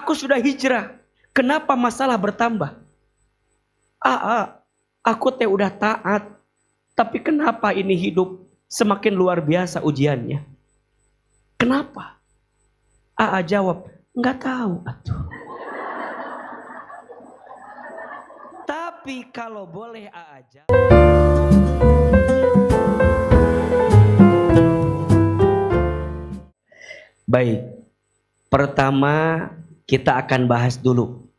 Aku sudah hijrah. Kenapa masalah bertambah? Aku teh udah taat. Tapi kenapa ini hidup semakin luar biasa ujiannya? Kenapa? Jawab, nggak tahu atuh. Tapi kalau boleh jawab. Baik, pertama kita akan bahas dulu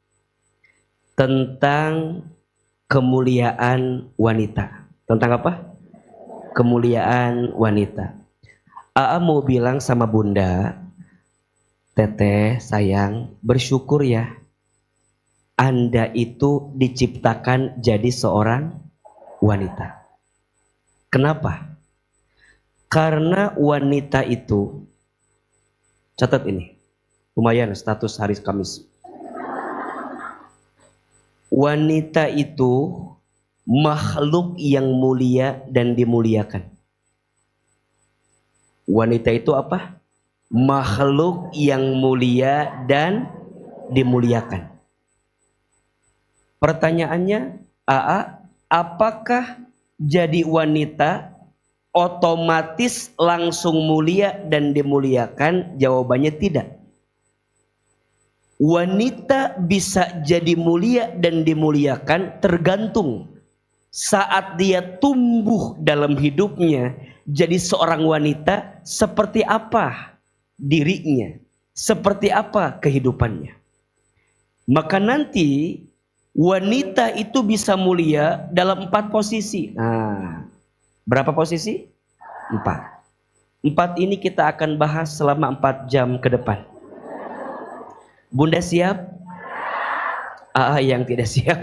tentang kemuliaan wanita. Tentang apa? Kemuliaan wanita. Mau bilang sama bunda, teteh sayang, bersyukur ya, Anda itu diciptakan jadi seorang wanita. Kenapa? Karena wanita itu, catat ini, lumayan status hari Kamis. Wanita itu makhluk yang mulia dan dimuliakan. Wanita itu apa? Makhluk yang mulia dan dimuliakan. Pertanyaannya, apakah jadi wanita otomatis langsung mulia dan dimuliakan? Jawabannya tidak. Wanita bisa jadi mulia dan dimuliakan tergantung saat dia tumbuh dalam hidupnya jadi seorang wanita, seperti apa dirinya, seperti apa kehidupannya. Maka nanti wanita itu bisa mulia dalam 4 posisi. Berapa posisi? 4. 4 ini kita akan bahas selama 4 jam ke depan. Bunda siap? Yang tidak siap,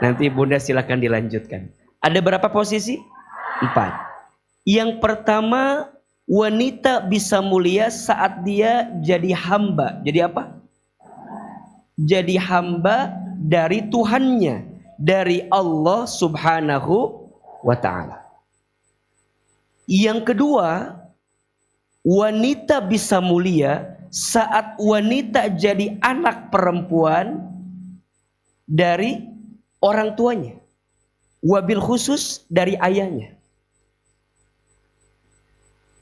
nanti bunda silakan dilanjutkan. Ada berapa posisi? 4. Yang pertama, wanita bisa mulia saat dia jadi hamba. Jadi apa? Jadi hamba dari Tuhannya, dari Allah Subhanahu wa ta'ala. Yang kedua, wanita bisa mulia saat wanita jadi anak perempuan dari orang tuanya, wabil khusus dari ayahnya.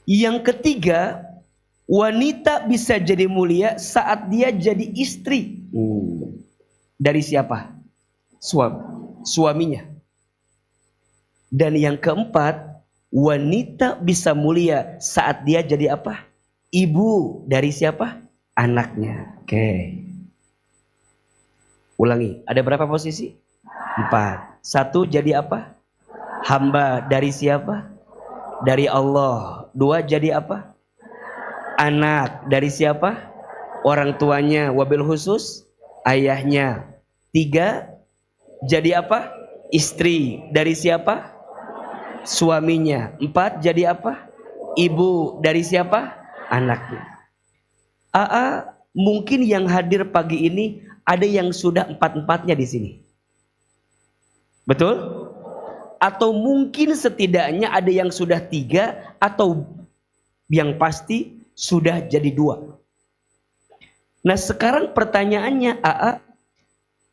Yang ketiga, wanita bisa jadi mulia saat dia jadi istri. Dari siapa? Suaminya. Dan yang keempat, wanita bisa mulia saat dia jadi apa? Ibu dari siapa? Anaknya. Oke. Ulangi, ada berapa posisi? 4. 1 jadi apa? Hamba dari siapa? Dari Allah. 2 jadi apa? Anak dari siapa? Orang tuanya, wabil khusus ayahnya. 3 jadi apa? Istri dari siapa? Suaminya. 4 jadi apa? Ibu dari siapa? Anaknya. Mungkin yang hadir pagi ini ada yang sudah 4-4-nya di sini. Betul? Atau mungkin setidaknya ada yang sudah 3, atau yang pasti sudah jadi 2. Nah sekarang pertanyaannya,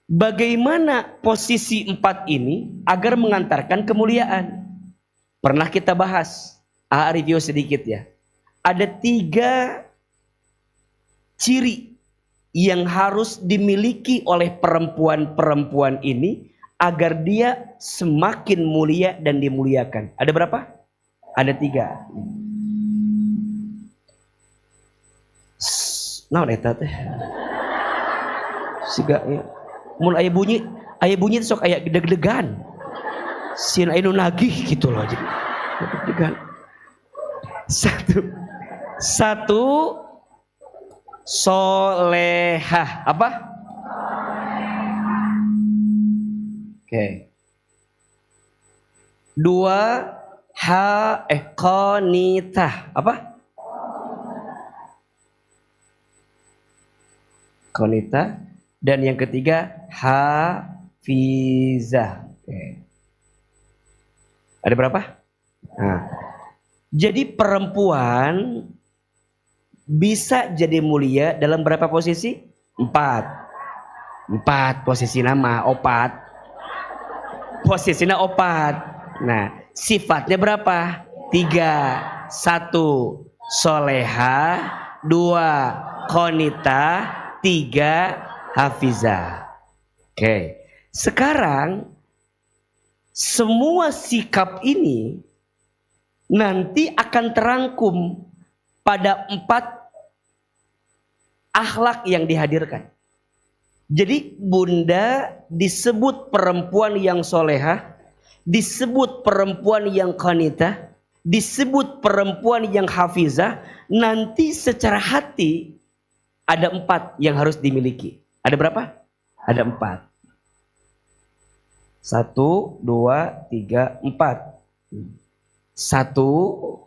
bagaimana posisi 4 ini agar mengantarkan kemuliaan? Pernah kita bahas, review sedikit ya. Ada 3 ciri yang harus dimiliki oleh perempuan-perempuan ini agar dia semakin mulia dan dimuliakan. Ada berapa? Ada 3. Naon eta teh? Siga ya. Mun aya bunyi sok aya deg-degan. Sieun aya nu nagih gitu loh jadi. Deg-degan. 1 solehah. Apa? Oke. 2 qanitah. Apa? Qanitah. Dan yang ketiga hafizah. Oke. Ada berapa? Jadi perempuan bisa jadi mulia dalam berapa posisi? Empat posisi nama opat. Posisinya opat. Nah, sifatnya berapa? 3. 1 soleha, 2 konita, 3 hafizah. Oke. Sekarang semua sikap ini nanti akan terangkum pada 4 akhlak yang dihadirkan. Jadi bunda disebut perempuan yang solehah, disebut perempuan yang qanitah, disebut perempuan yang hafizah. Nanti secara hati ada 4 yang harus dimiliki. Ada berapa? Ada 4. 1, 2, 3, 4. 1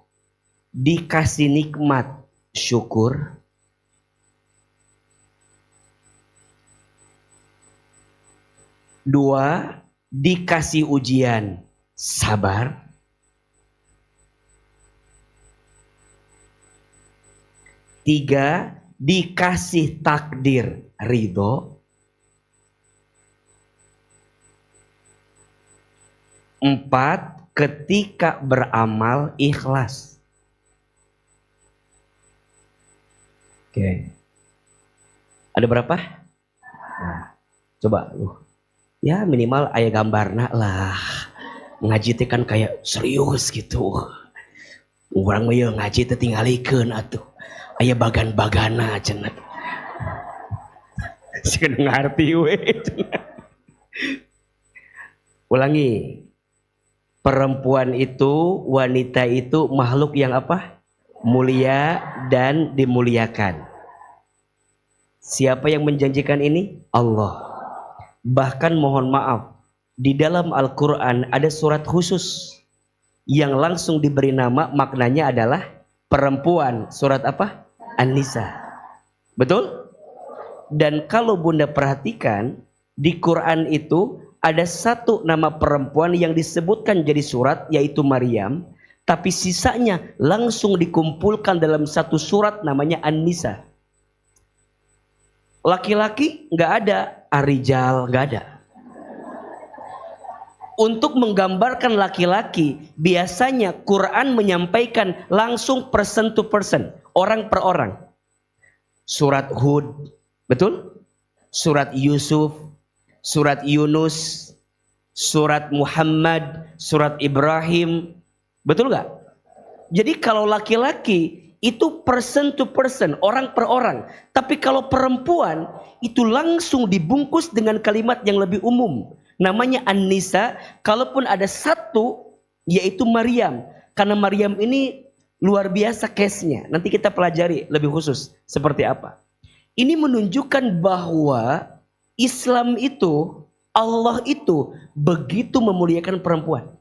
dikasih nikmat syukur. 2 dikasih ujian sabar. 3 dikasih takdir ridho. 4 ketika beramal ikhlas. Oke. Ada berapa? Nah, coba lu. Ya minimal aya gambarna lah. Ngaji teh kan kayak serius gitu. Urang mah ye ngaji teh tingalikeun atuh. Aya bagan-bagana cenah. Sieun ngarti we. Ulangi. Perempuan itu, wanita itu makhluk yang apa? Mulia dan dimuliakan. Siapa yang menjanjikan ini? Allah. Bahkan mohon maaf, di dalam Al-Quran ada surat khusus yang langsung diberi nama, maknanya adalah perempuan. Surat apa? An-Nisa. Betul? Dan kalau bunda perhatikan, di Quran itu ada 1 nama perempuan yang disebutkan jadi surat, yaitu Maryam. Tapi sisanya langsung dikumpulkan dalam 1 surat namanya An-Nisa. Laki-laki nggak ada, Ar-Rijal nggak ada. Untuk menggambarkan laki-laki, biasanya Quran menyampaikan langsung person to person, orang per orang. Surat Hud, betul? Surat Yusuf, surat Yunus, surat Muhammad, surat Ibrahim, betul nggak? Jadi kalau laki-laki itu person to person, orang per orang. Tapi kalau perempuan itu langsung dibungkus dengan kalimat yang lebih umum. Namanya An-Nisa. Kalaupun ada 1 yaitu Maryam. Karena Maryam ini luar biasa case-nya. Nanti kita pelajari lebih khusus seperti apa. Ini menunjukkan bahwa Islam itu, Allah itu begitu memuliakan perempuan.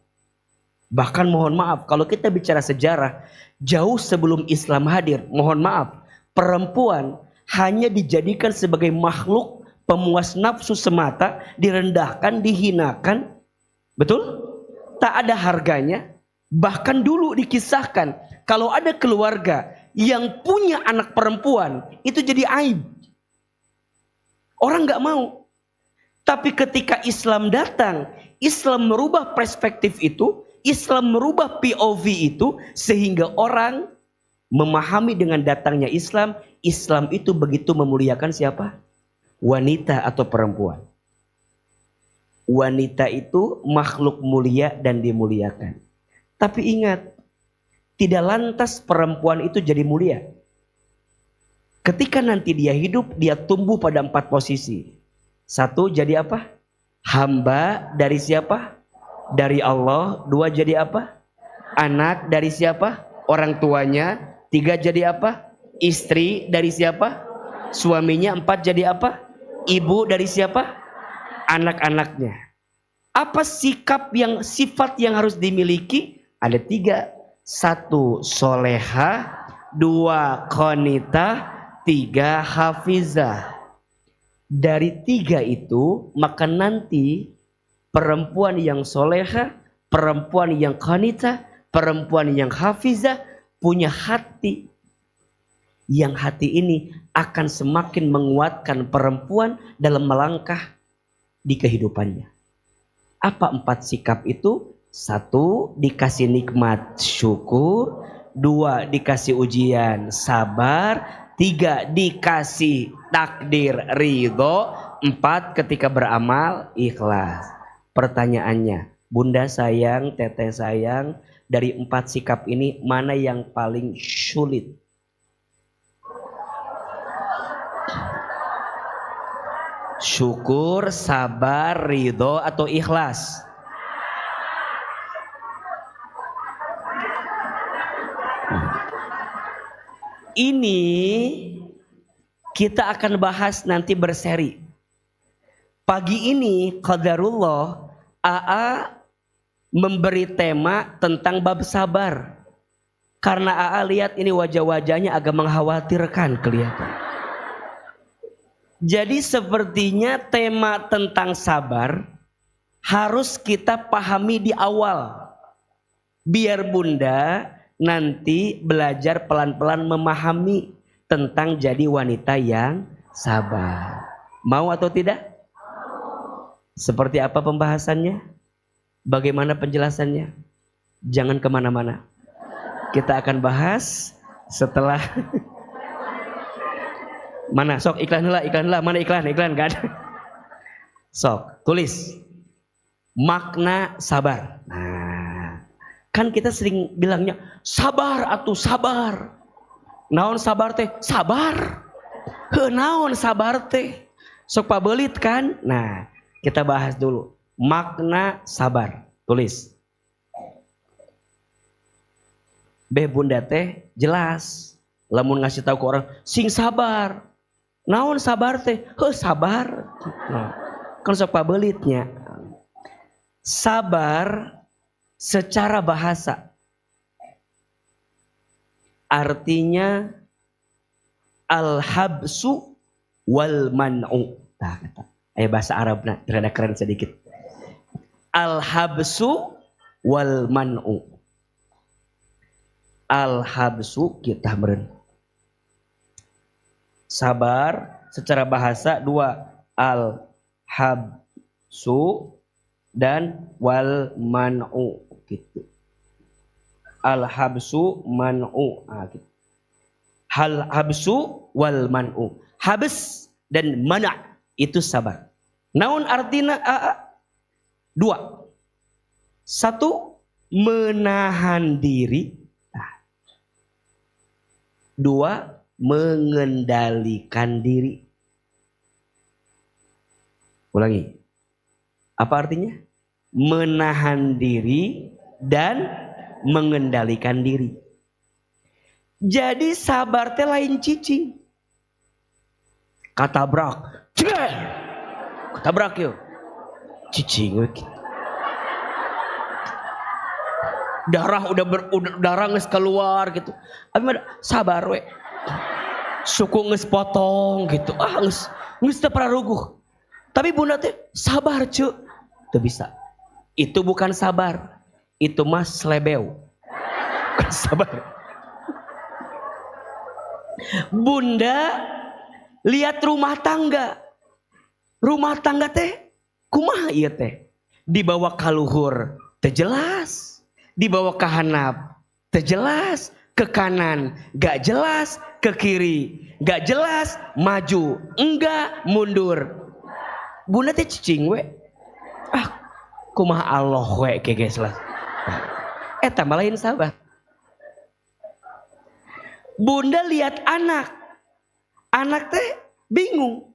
Bahkan mohon maaf, kalau kita bicara sejarah, jauh sebelum Islam hadir, mohon maaf, perempuan hanya dijadikan sebagai makhluk pemuas nafsu semata, direndahkan, dihinakan. Betul? Tak ada harganya. Bahkan dulu dikisahkan, kalau ada keluarga yang punya anak perempuan, itu jadi aib. Orang gak mau. Tapi ketika Islam datang, Islam merubah perspektif itu, Islam merubah POV itu, sehingga orang memahami dengan datangnya Islam, Islam itu begitu memuliakan siapa? Wanita atau perempuan. Wanita itu makhluk mulia dan dimuliakan. Tapi ingat, tidak lantas perempuan itu jadi mulia. Ketika nanti dia hidup, dia tumbuh pada 4 posisi. 1 jadi apa? Hamba dari siapa? Dari Allah. 2 jadi apa? Anak dari siapa? Orang tuanya. 3 jadi apa? Istri dari siapa? Suaminya. 4 jadi apa? Ibu dari siapa? Anak-anaknya. Apa sifat yang harus dimiliki? Ada 3. 1 soleha, 2 qanitah, 3 hafizah. Dari 3 itu, maka nanti perempuan yang soleha, perempuan yang qanitah, perempuan yang hafizah punya hati. Yang hati ini akan semakin menguatkan perempuan dalam melangkah di kehidupannya. Apa 4 sikap itu? 1, dikasih nikmat syukur. 2, dikasih ujian sabar. 3, dikasih takdir ridho. 4, ketika beramal ikhlas. Pertanyaannya, Bunda sayang, Teteh sayang, dari 4 sikap ini mana yang paling sulit? Syukur, sabar, ridho, atau ikhlas? Ini kita akan bahas nanti berseri. Pagi ini qadarullah AA memberi tema tentang bab sabar. Karena AA lihat ini wajah-wajahnya agak mengkhawatirkan kelihatan. Jadi sepertinya tema tentang sabar harus kita pahami di awal. Biar Bunda nanti belajar pelan-pelan memahami tentang jadi wanita yang sabar. Mau atau tidak? Seperti apa pembahasannya? Bagaimana penjelasannya? Jangan kemana-mana. Kita akan bahas setelah... Mana sok iklan lah, mana iklan gak ada. Sok tulis makna sabar. Nah, kan kita sering bilangnya sabar atuh sabar. Naon sabar teh? Sabar. Naon sabar teh? Sok pabelit kan? Nah, kita bahas dulu makna sabar. Tulis. Bunda teh jelas. Lamun ngasih tahu ke orang sing sabar. Naon sabar teh? Sabar. Nah, kan sok pabelitnya. Sabar secara bahasa artinya al-habsu wal man'u. Nah, kata. Bahasa Arabnya rada keren sedikit. Al-habsu wal man'u. Al-habsu kita meren. Sabar secara bahasa 2, al-habsu dan wal man'u gitu. Al-habsu man'u gitu. Al-habsu wal man'u. Habs dan mana' itu sabar. Naon artina 2. 1, menahan diri. 2, mengendalikan diri. Ulangi. Apa artinya? Menahan diri dan mengendalikan diri. Jadi sabar teh lain cicing. Katabrak. Ceger. Katabrak yuk. Cicing we gitu. Darah udah darah geus keluar gitu. Abi sabar we. Suku geus potong gitu. Geus teu praruguh. Tapi Bunda teh sabar cu. Teu bisa. Itu bukan sabar. Itu mah slebeu. Bukan sabar. Bunda lihat rumah tangga. Rumah tangga teh kumaha ieu teh? Dibawa ka luhur teu jelas. Dibawa ke handap teu jelas. Ke kanan gak jelas, ke kiri gak jelas, maju enggak, mundur. Bunda teh cicing we. Kumaha Allah we geges lah. Eta malahin sabar. Bunda lihat anak. Anak teh bingung.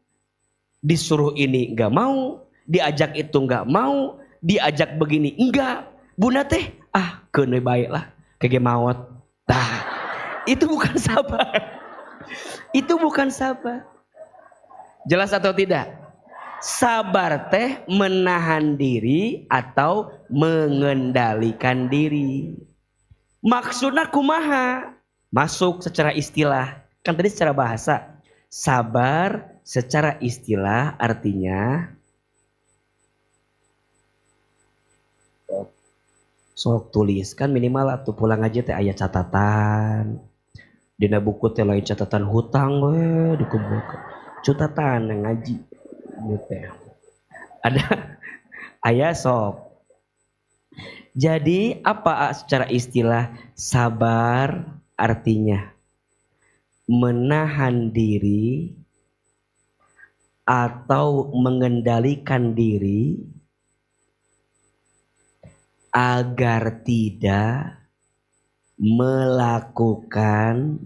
Disuruh ini gak mau, diajak itu gak mau, diajak begini enggak. Bunda teh keun we bae lah, kege maot. Nah, itu bukan sabar. Itu bukan sabar. Jelas atau tidak? Sabar teh menahan diri atau mengendalikan diri. Maksudnya kumaha? Masuk secara istilah. Kan tadi secara bahasa. Sabar secara istilah artinya sok tulis kan minimal atau pulang aja teh aya catatan. Dina buku teh lain catatan hutang we dikumpulkan. Catatan ngaji gitu ya. Ada aya sok. Jadi apa secara istilah sabar artinya menahan diri atau mengendalikan diri agar tidak melakukan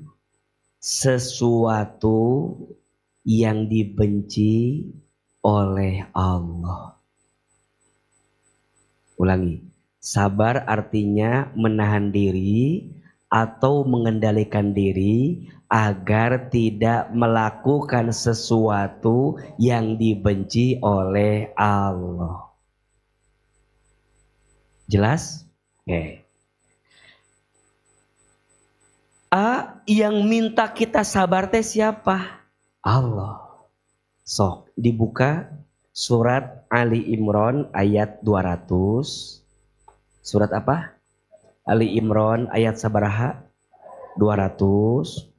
sesuatu yang dibenci oleh Allah. Ulangi, sabar artinya menahan diri atau mengendalikan diri agar tidak melakukan sesuatu yang dibenci oleh Allah. Jelas? Oke. Yang minta kita sabar teh siapa? Allah. Sok dibuka surat Ali Imran ayat 200. Surat apa? Ali Imran ayat sabaraha? 200.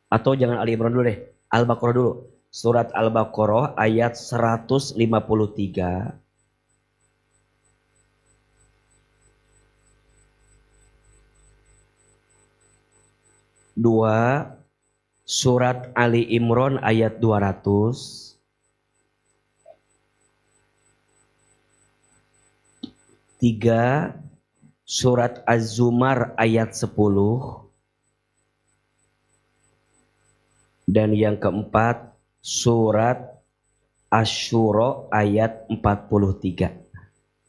Atau jangan Ali Imran dulu deh, Al-Baqarah dulu. Surat Al-Baqarah ayat 153. 2 surat Ali Imran ayat 200. 3 surat Az-Zumar ayat 10. Dan yang keempat surat Asy-Syura ayat 43.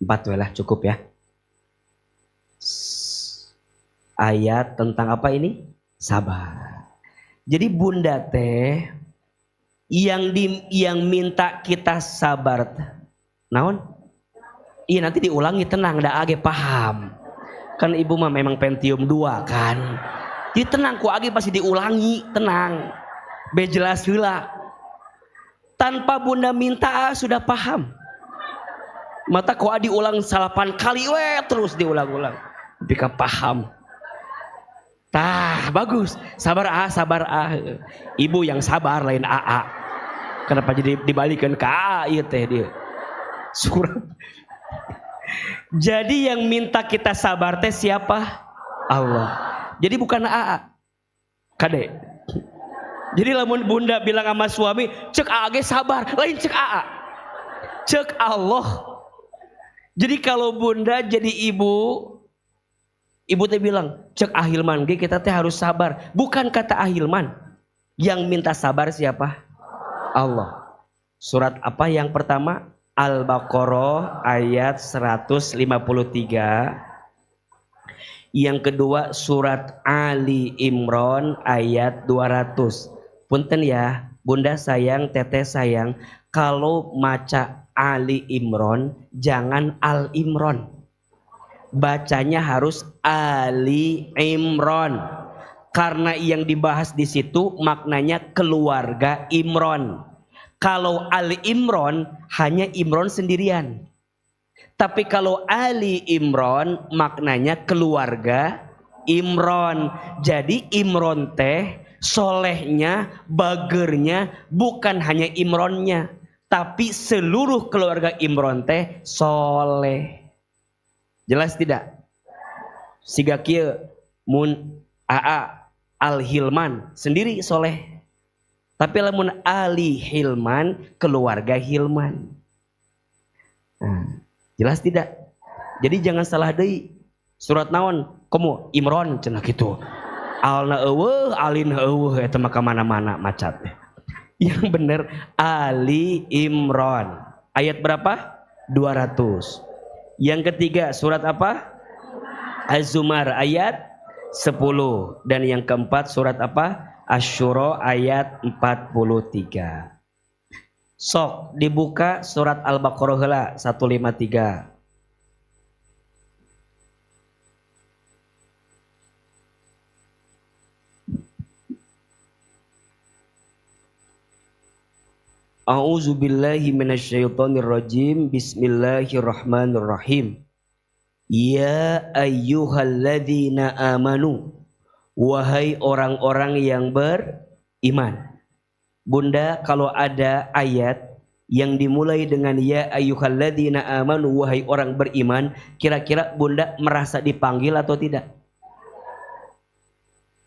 4 lah cukup ya. Ayat tentang apa ini? Sabar. Jadi bunda teh yang minta kita sabar naon? Iya nanti diulangi, tenang da age paham. Kan ibu mah memang Pentium 2 kan. Jadi tenang ku age pasti diulangi, tenang. Be jelas heula. Tanpa bunda minta sudah paham. Mata ku diulang 8 kali we terus diulang-ulang. Bika paham. Tah bagus, sabar Ibu yang sabar lain AA. Kenapa jadi dibalikan ke AA ieu teh dia. Surat. Jadi yang minta kita sabar teh siapa? Allah. Jadi bukan AA. Kade. Jadi lamun bunda bilang sama suami, cek AA ge sabar, lain cek AA. Cek Allah. Jadi kalau bunda jadi ibu teh bilang, cek Ahilman, kita teh harus sabar. Bukan kata Ahilman. Yang minta sabar siapa? Allah. Surat apa yang pertama? Al-Baqarah ayat 153. Yang kedua surat Ali Imran ayat 200. Punten ya, bunda sayang, teteh sayang. Kalau maca Ali Imran, jangan Al Imran. Bacanya harus Ali Imran karena yang dibahas di situ maknanya keluarga Imran. Kalau Ali Imran hanya Imran sendirian. Tapi kalau Ali Imran maknanya keluarga Imran. Jadi Imran teh solehnya, bagernya bukan hanya Imrannya, tapi seluruh keluarga Imran teh soleh. Jelas tidak? Siga kieu mun AA Al Hilman sendiri soleh. Tapi lamun Ali Hilman keluarga Hilman. Nah, jelas tidak? Jadi jangan salah deui. Surat naon? Komo Imran cenah kitu. Alna eueuh, alin eueuh eta mah ka mana-mana macat. Yang bener Ali Imran. Ayat berapa? 200. Yang ketiga surat apa? Az-Zumar ayat 10. Dan yang keempat surat apa? Asy-Syura ayat 43. Sok dibuka surat Al-Baqarah heula 153. A'udzu billahi minasyaitonir rajim. Bismillahirrahmanirrahim. Ya ayyuhalladzina amanu wahai orang-orang yang beriman. Bunda, kalau ada ayat yang dimulai dengan ya ayyuhalladzina amanu, wahai orang beriman, kira-kira Bunda merasa dipanggil atau tidak?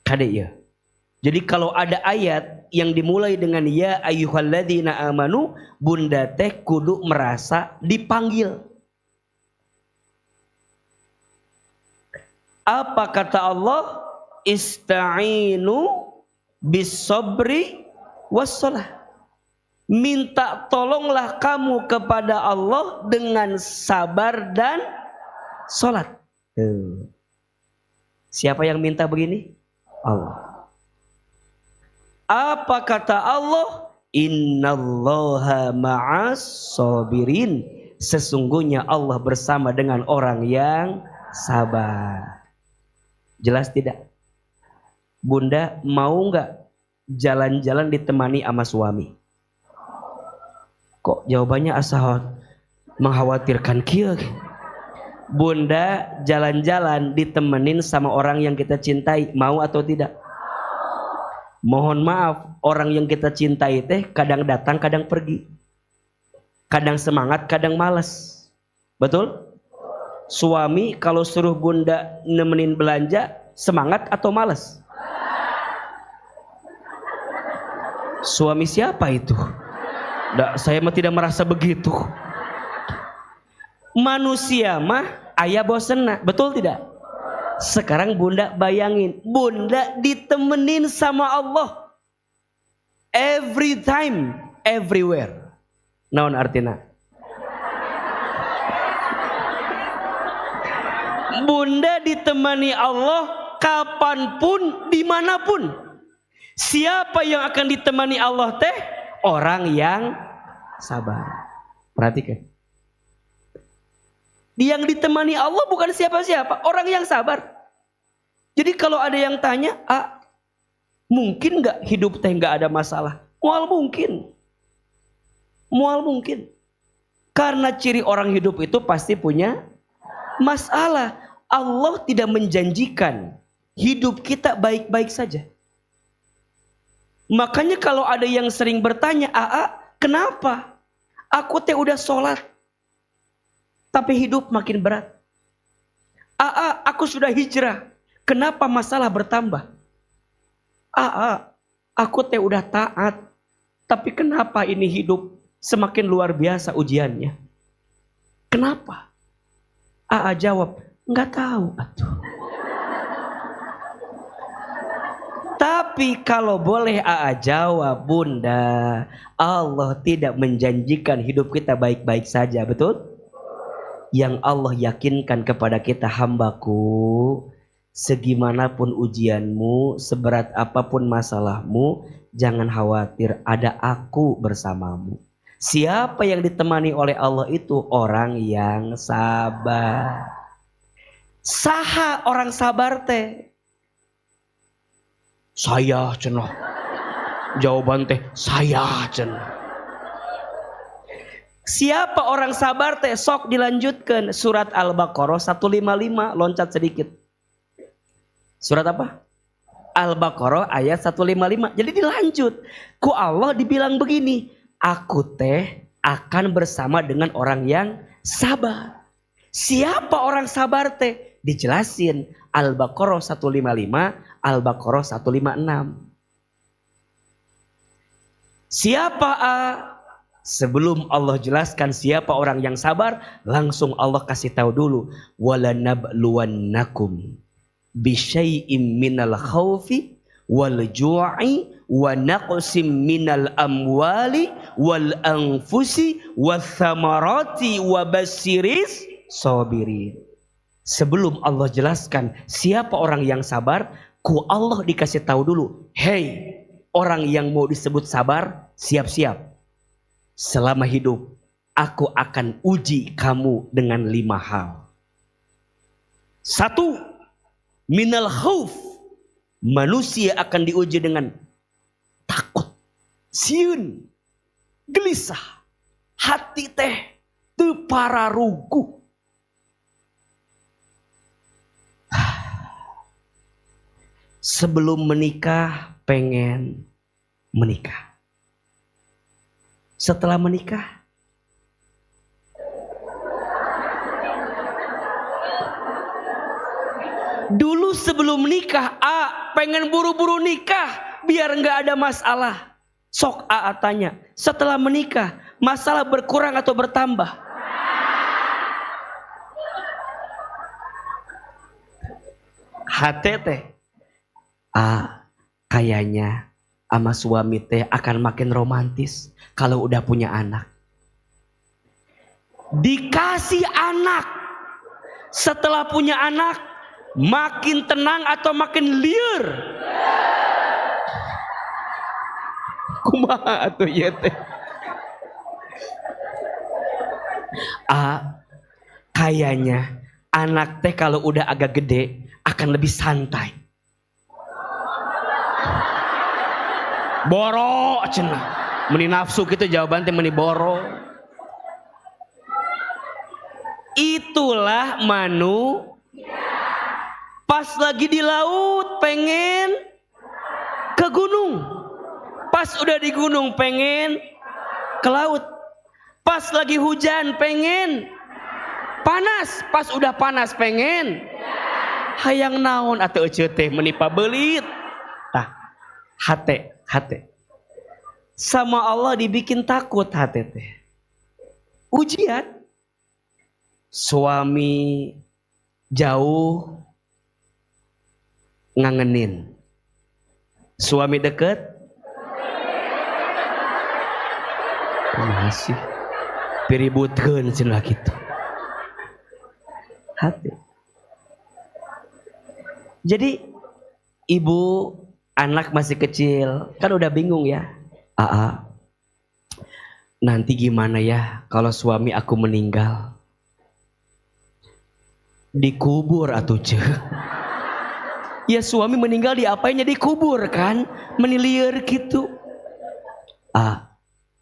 Kada ya. Jadi kalau ada ayat yang dimulai dengan ya ayyuhalladzina amanu, Bunda teh kudu merasa dipanggil. Apa kata Allah? Ista'inu bis sabri wassalah. Minta tolonglah kamu kepada Allah dengan sabar dan sholat. Siapa yang minta begini? Allah. Apa kata Allah? Innallaha ma'as sabirin. Sesungguhnya Allah bersama dengan orang yang sabar. Jelas tidak? Bunda mau nggak jalan-jalan ditemani sama suami? Kok jawabannya asal mengkhawatirkan kia? Bunda jalan-jalan ditemenin sama orang yang kita cintai, mau atau tidak? Mohon maaf, orang yang kita cintai teh kadang datang, kadang pergi. Kadang semangat, kadang malas. Betul? Suami kalau suruh Bunda nemenin belanja, semangat atau malas? Suami siapa itu? Saya mah tidak merasa begitu. Manusia mah aya bosenna, betul tidak? Sekarang Bunda bayangin, Bunda ditemenin sama Allah every time, everywhere. Naon artina? Bunda ditemani Allah kapanpun, dimanapun. Siapa yang akan ditemani Allah teh? Orang yang sabar. Perhatikan. Yang ditemani Allah bukan siapa-siapa, orang yang sabar. Jadi kalau ada yang tanya, mungkin nggak hidup teh nggak ada masalah? Mual mungkin. Mual mungkin. Karena ciri orang hidup itu pasti punya masalah. Allah tidak menjanjikan hidup kita baik-baik saja. Makanya kalau ada yang sering bertanya, kenapa? Aku teh udah sholat, tapi hidup makin berat. Aku sudah hijrah, kenapa masalah bertambah? Aku teh udah taat, tapi kenapa ini hidup semakin luar biasa ujiannya? Kenapa? Jawab, nggak tahu atuh. Tapi kalau boleh jawab, Bunda, Allah tidak menjanjikan hidup kita baik-baik saja, betul? Yang Allah yakinkan kepada kita, hambaku, segimanapun ujianmu, seberat apapun masalahmu, jangan khawatir, ada aku bersamamu. Siapa yang ditemani oleh Allah itu orang yang sabar. Saha orang sabar teh? Saya cenah. Jawaban teh saya cenah. Siapa orang sabar teh? Sok dilanjutkan surat Al-Baqarah 155, loncat sedikit. Surat apa? Al-Baqarah ayat 155. Jadi dilanjut. Ku Allah dibilang begini, aku teh akan bersama dengan orang yang sabar. Siapa orang sabar teh? Dijelasin Al-Baqarah 155, Al-Baqarah 156. Siapa Sebelum Allah jelaskan siapa orang yang sabar, langsung Allah kasih tahu dulu, walanabluwannakum bisyai'im minal khaufi wal ju'i wa naqsim minal amwali wal anfusi wath thamarati wa bassiris sabirin. Sebelum Allah jelaskan siapa orang yang sabar, ku Allah dikasih tahu dulu, hey, orang yang mau disebut sabar, siap-siap. Selama hidup, aku akan uji kamu dengan 5 hal. 1, minal khauf. Manusia akan diuji dengan takut, sieun, gelisah, hati teh teu pararugu. Sebelum menikah pengen menikah. Setelah menikah dulu sebelum nikah pengen buru-buru nikah biar nggak ada masalah. Sok tanya, setelah menikah masalah berkurang atau bertambah? Hati teh kayaknya sama suami teh akan makin romantis kalau udah punya anak. Dikasih anak, setelah punya anak makin tenang atau makin liar? Kumaha atuh ieu teh? Kayaknya anak teh kalau udah agak gede akan lebih santai. Boro cenah. Meni nafsu gitu jawaban teh meni boro. Itulah pas lagi di laut pengen ke gunung. Pas udah di gunung pengen ke laut. Pas lagi hujan pengen panas. Pas udah panas pengen hayang naon atuh eceut teh meuni pabelit. Tah, hate sama Allah dibikin takut hate teh. Ujian. Suami jauh ngangenin, suami deket masih piributkeun cenah kitu. Hati. Jadi ibu anak masih kecil kan udah bingung ya. Nanti gimana ya kalau suami aku meninggal? Dikubur atuh ceh. Ya suami meninggal diapainnya dikubur kan? Meniliar gitu.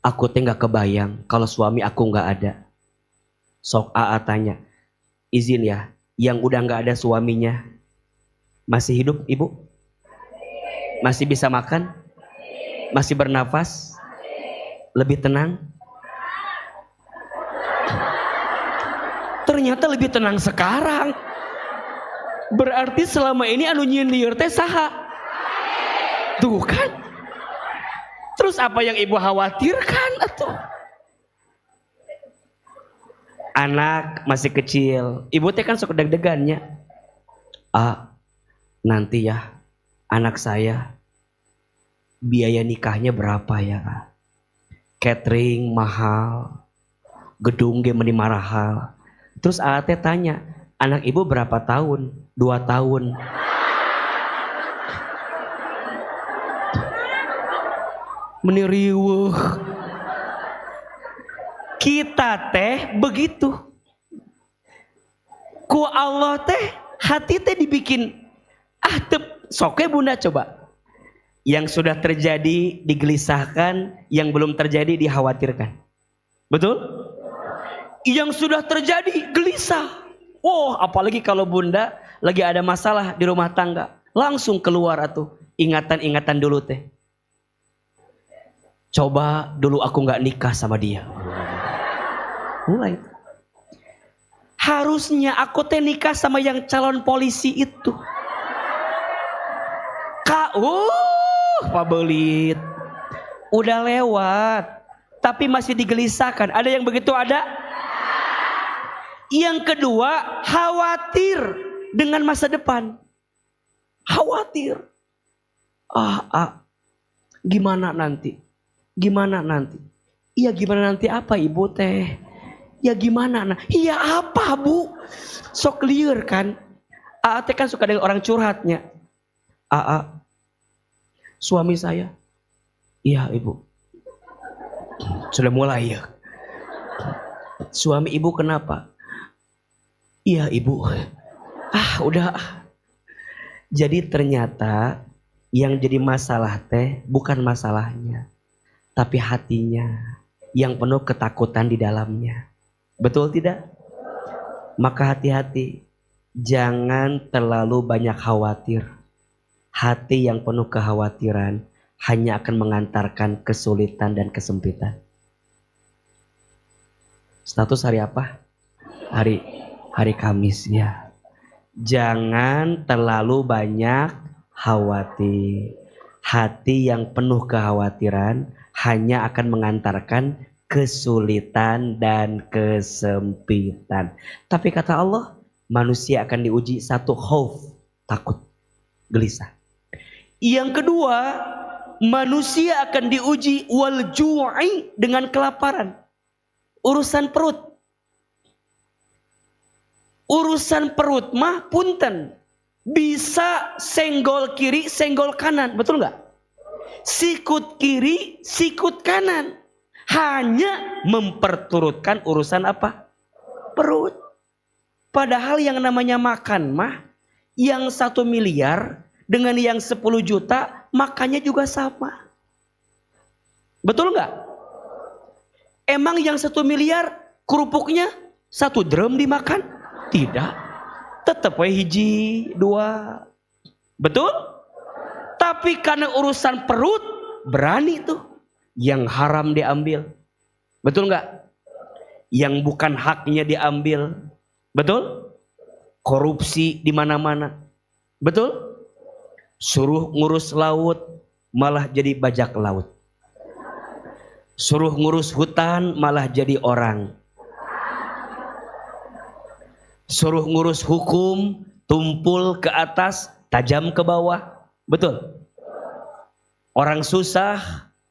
Aku teh gak kebayang kalau suami aku gak ada. Sok tanya, izin ya, yang udah gak ada suaminya masih hidup ibu? Masih bisa makan? Masih bernafas? Lebih tenang? Ternyata lebih tenang sekarang. Berarti selama ini anu nyindir teh saha? Tuh kan. Terus apa yang ibu khawatirkan atuh? Anak masih kecil, ibu teh kan suka deg-degannya. Nanti ya anak saya biaya nikahnya berapa ya? Catering mahal, gedung ge meni mahal. Terus Ate tanya, anak ibu berapa tahun? 2 tahun. Meniriweuh. Kita teh begitu. Ku Allah teh hati teh dibikin sok bunda coba. Yang sudah terjadi digelisahkan, yang belum terjadi dikhawatirkan. Betul? Yang sudah terjadi gelisah. Apalagi kalau bunda lagi ada masalah di rumah tangga, langsung keluar atuh ingatan-ingatan dulu teh. Coba dulu aku nggak nikah sama dia. Mulai. Harusnya aku teh nikah sama yang calon polisi itu. Pabelit. Udah lewat, tapi masih digelisahkan. Ada yang begitu ada? Yang kedua, khawatir dengan masa depan. Khawatir. Gimana nanti? Gimana nanti? Iya gimana nanti apa ibu teh? Ya gimana? Iya apa bu? Sok clear kan? Teh kan suka dengan orang curhatnya. Suami saya. Iya ibu. Sudah mulai ya. Suami ibu kenapa? Iya ibu. Udah. Jadi ternyata yang jadi masalah teh bukan masalahnya, tapi hatinya yang penuh ketakutan di dalamnya. Betul tidak? Maka hati-hati. Jangan terlalu banyak khawatir. hati yang penuh kekhawatiran hanya akan mengantarkan kesulitan dan kesempitan. Status hari apa? Hari Kamis ya. Jangan terlalu banyak khawatir. Hati yang penuh kekhawatiran hanya akan mengantarkan kesulitan dan kesempitan. Tapi kata Allah, manusia akan diuji satu, khauf, takut, gelisah. Yang kedua, manusia akan diuji wal ju'i, dengan kelaparan. Urusan perut. Urusan perut mah punten. Bisa senggol kiri, senggol kanan. Betul nggak? Sikut kiri, sikut kanan. Hanya memperturutkan urusan apa? Perut. Padahal yang namanya makan mah, yang 1 miliar dengan yang 10 juta makannya juga sama. Betul nggak? Emang yang 1 miliar kerupuknya 1 drum dimakan? Tidak. Tetap hiji, 2. Betul? Tapi karena urusan perut, berani tuh. Yang haram diambil. Betul nggak? Yang bukan haknya diambil. Betul? Korupsi di mana-mana. Betul? Suruh ngurus laut, malah jadi bajak laut. Suruh ngurus hutan, malah jadi orang. Suruh ngurus hukum, tumpul ke atas, tajam ke bawah. Betul? Orang susah,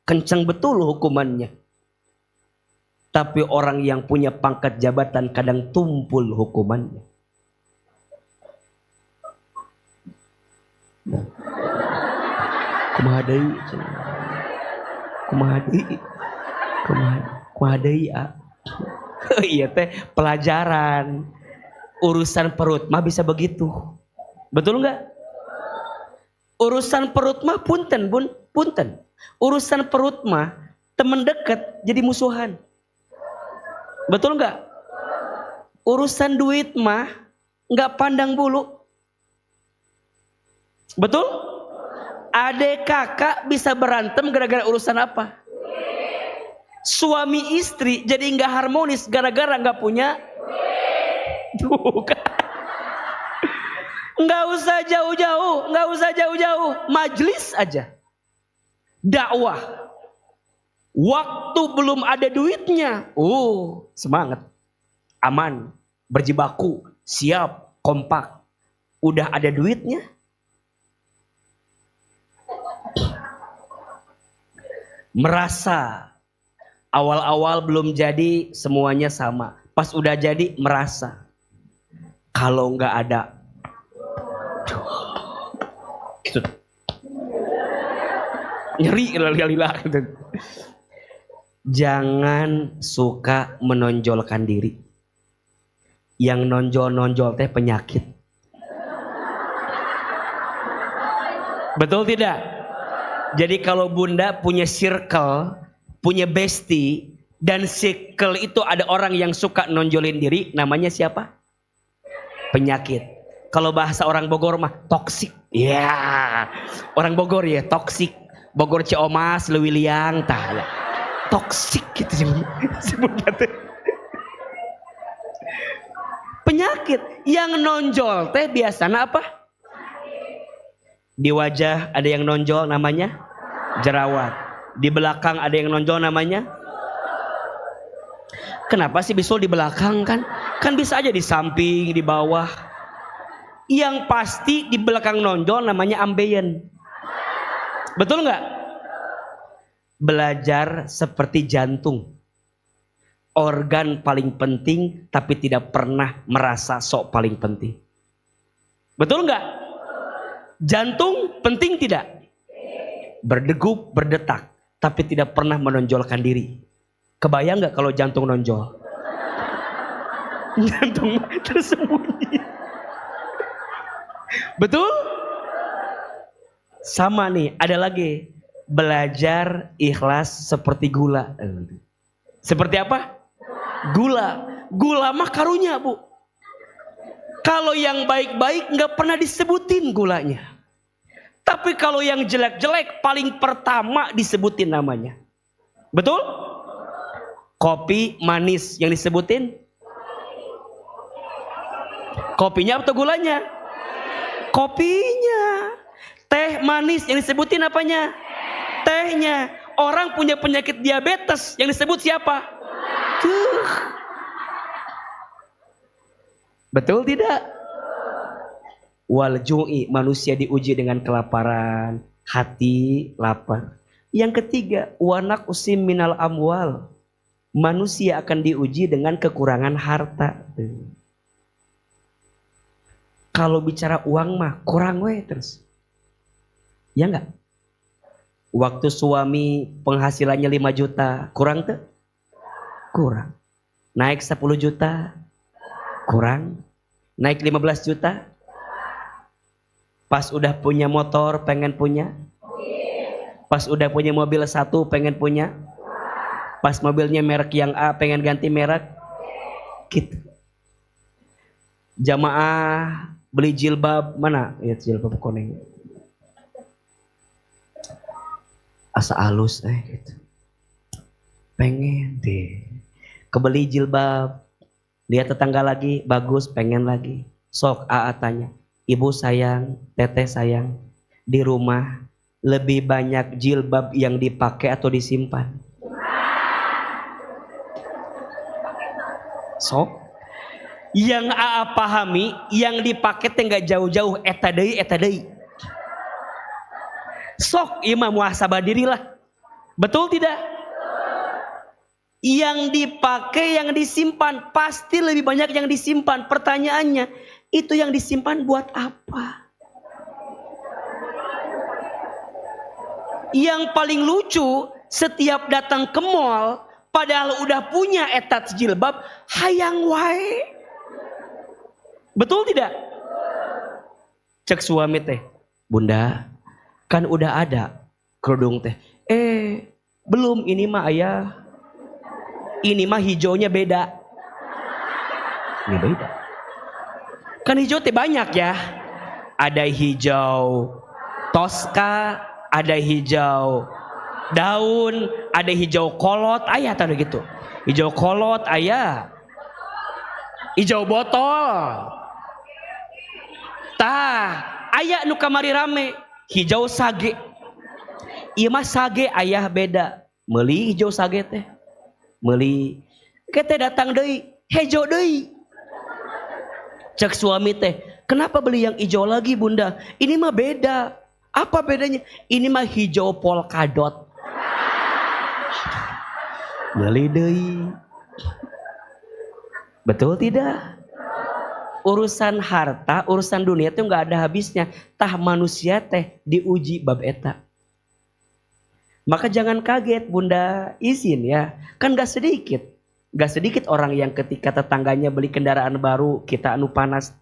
kencang betul hukumannya. Tapi orang yang punya pangkat jabatan kadang tumpul hukumannya. Kumaha deui? Kumaha deui? Iya teh pelajaran. Urusan perut mah bisa begitu. Betul enggak? Urusan perut mah punten, bun, punten. Urusan perut mah teman dekat jadi musuhan. Betul enggak? Urusan duit mah enggak pandang bulu. Betul? Adik kakak bisa berantem gara-gara urusan apa? Suami istri jadi enggak harmonis gara-gara enggak punya. Nggak usah jauh-jauh, majelis aja, dakwah. Waktu belum ada duitnya, semangat, aman, berjibaku, siap, kompak. Udah ada duitnya, merasa awal-awal belum jadi semuanya sama, pas udah jadi merasa. Kalau nggak ada, nyeri lila. Jangan suka menonjolkan diri. Yang nonjol-nonjol teh penyakit. Betul tidak? Jadi kalau bunda punya circle, punya bestie, dan circle itu ada orang yang suka nonjolin diri, namanya siapa? Penyakit. Kalau bahasa orang Bogor mah toksik. Ya, orang Bogor ya toksik. Bogor Ciomas, Lewiliang, tah. Toksik gitu sebutnya. Penyakit yang nonjol teh biasanya apa? Di wajah ada yang nonjol namanya jerawat. Di belakang ada yang nonjol namanya. Kenapa sih bisul di belakang kan? Kan bisa aja di samping, di bawah. Yang pasti di belakang nonjol namanya ambeien. Betul nggak? Belajar seperti jantung. Organ paling penting tapi tidak pernah merasa sok paling penting. Betul nggak? Jantung penting tidak? Berdegup, berdetak, tapi tidak pernah menonjolkan diri. Kebayang nggak kalau jantung nonjol? Jantung tersembunyi. Betul? Sama nih, ada lagi. Belajar ikhlas seperti gula. Seperti apa? Gula. Gula mah karunya, Bu. Kalau yang baik-baik nggak pernah disebutin gulanya. Tapi kalau yang jelek-jelek paling pertama disebutin namanya. Betul? Kopi manis yang disebutin. Kopinya atau gulanya? Kopinya. Teh manis yang disebutin apanya? Tehnya. Orang punya penyakit diabetes yang disebut siapa? Tuh. Betul tidak? Wal ju'i, manusia diuji dengan kelaparan, hati lapar. Yang ketiga, wanak usim minal amwal, manusia akan diuji dengan kekurangan harta. Kalau bicara uang mah kurang we terus. Ya enggak? Waktu suami penghasilannya 5 juta, kurang tuh? Kurang. Naik 10 juta, kurang. Naik 15 juta, pas udah punya motor pengen punya, pas udah punya mobil 1 pengen punya, pas mobilnya merek yang A pengen ganti merek, gitu. Jamaah beli jilbab mana? Ya jilbab kuning. Asa halus gitu. Pengen deh. Kebeli jilbab, lihat tetangga lagi bagus, pengen lagi. Sok AA tanya, ibu sayang, teteh sayang, di rumah lebih banyak jilbab yang dipakai atau disimpan? Sok, yang AA pahami, yang dipakai teh jauh-jauh, eta deui. Sok, imam muhasabah dirilah. Betul tidak? Yang dipakai, yang disimpan, pasti lebih banyak yang disimpan. Pertanyaannya, itu yang disimpan buat apa? Yang paling lucu, setiap datang ke mall, padahal udah punya etat jilbab, hayang wae. Betul tidak? Cek suami teh, bunda, kan udah ada kerudung teh. Belum, ini mah ayah. Ini mah hijaunya beda. Ini beda. Kan hijau teh banyak ya. Ada hijau toska, ada hijau daun, ada hijau kolot, ayah tahu gitu. Hijau kolot, ayah. Hijau botol. Tah, ayah nu kamari rame, hijau sage. Ieu mah sage ayah beda. Meuli hijau sage teh. Meuli. Kita datang deui, hijau deui. Cek suami teh, kenapa beli yang hijau lagi bunda? Ini mah beda. Apa bedanya? Ini mah hijau polkadot. Beli deui. Betul tidak? Urusan harta, urusan dunia itu nggak ada habisnya. Tah manusia teh diuji bab eta. Maka jangan kaget bunda, izin ya. Kan gak sedikit. Gak sedikit orang yang ketika tetangganya beli kendaraan baru, kita anu panas.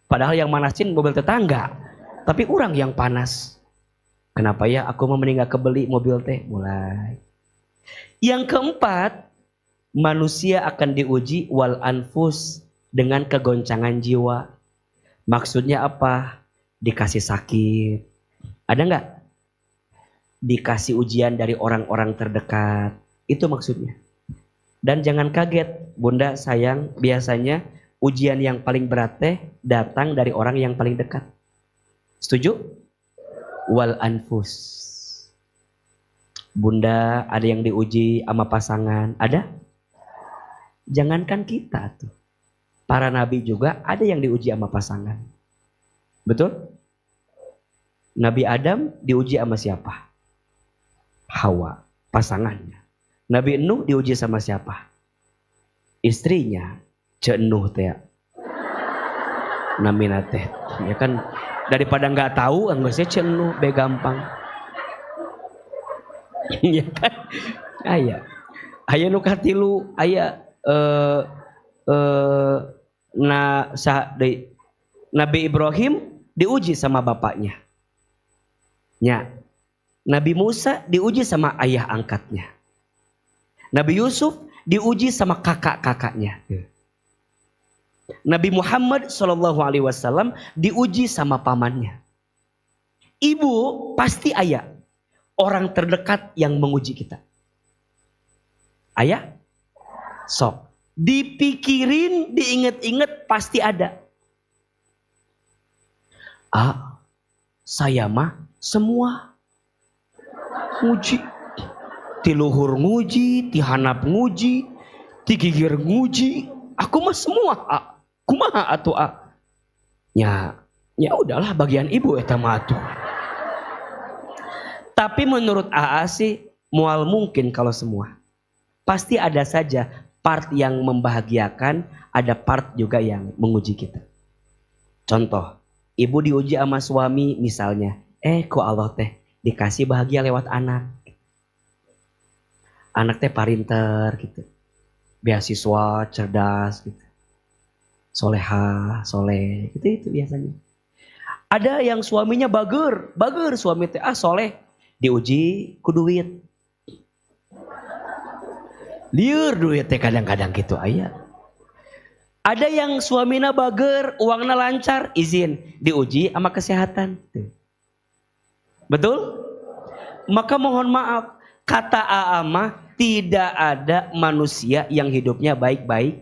Padahal yang manasin mobil tetangga. Tapi orang yang panas. Kenapa ya aku mau mending gak kebeli mobil teh? Mulai. Yang keempat, manusia akan diuji wal anfus, dengan kegoncangan jiwa. Maksudnya apa? Dikasih sakit. Ada gak? Dikasih ujian dari orang-orang terdekat. Itu maksudnya. Dan jangan kaget, bunda sayang, biasanya ujian yang paling berat teh datang dari orang yang paling dekat. Setuju? Wal anfus. Bunda ada yang diuji sama pasangan, ada? Jangankan kita tuh. Para nabi juga ada yang diuji sama pasangan. Betul? Nabi Adam diuji sama siapa? Hawa, pasangannya. Nabi Nuh diuji sama siapa? Istrinya, Cek Nuh teh. Namina teh. Ya kan daripada nggak tahu, enggak sih Cek Nuh be gampang. Ya kan? Aya nu katilu, aya Nabi Ibrahim diuji sama bapaknya. Ya. Nabi Musa diuji sama ayah angkatnya. Nabi Yusuf diuji sama kakak-kakaknya. Nabi Muhammad SAW diuji sama pamannya. Ibu pasti ayah orang terdekat yang menguji kita. Ayah? Sok. Dipikirin, diinget-inget pasti ada. Saya mah semua nguji. Tiluhur nguji, tihanap nguji, tigigir nguji. Aku mah semua kumaha atuh Ya udahlah bagian ibu eta mah atuh. Tapi menurut sih mual mungkin kalau semua. Pasti ada saja part yang membahagiakan, ada part juga yang menguji kita. Contoh, ibu diuji sama suami misalnya, kok Allah teh dikasih bahagia lewat anak. Anak teh parinter gitu. Beasiswa, cerdas gitu. Soleha, soleh, gitu biasanya. Ada yang suaminya bager suami teh soleh, diuji ku duit. Liur duit teh kadang-kadang gitu ayah. Ada yang suamina bager, uangnya lancar, izin diuji sama kesehatan. Betul? Maka mohon maaf, kata mah tidak ada manusia yang hidupnya baik-baik.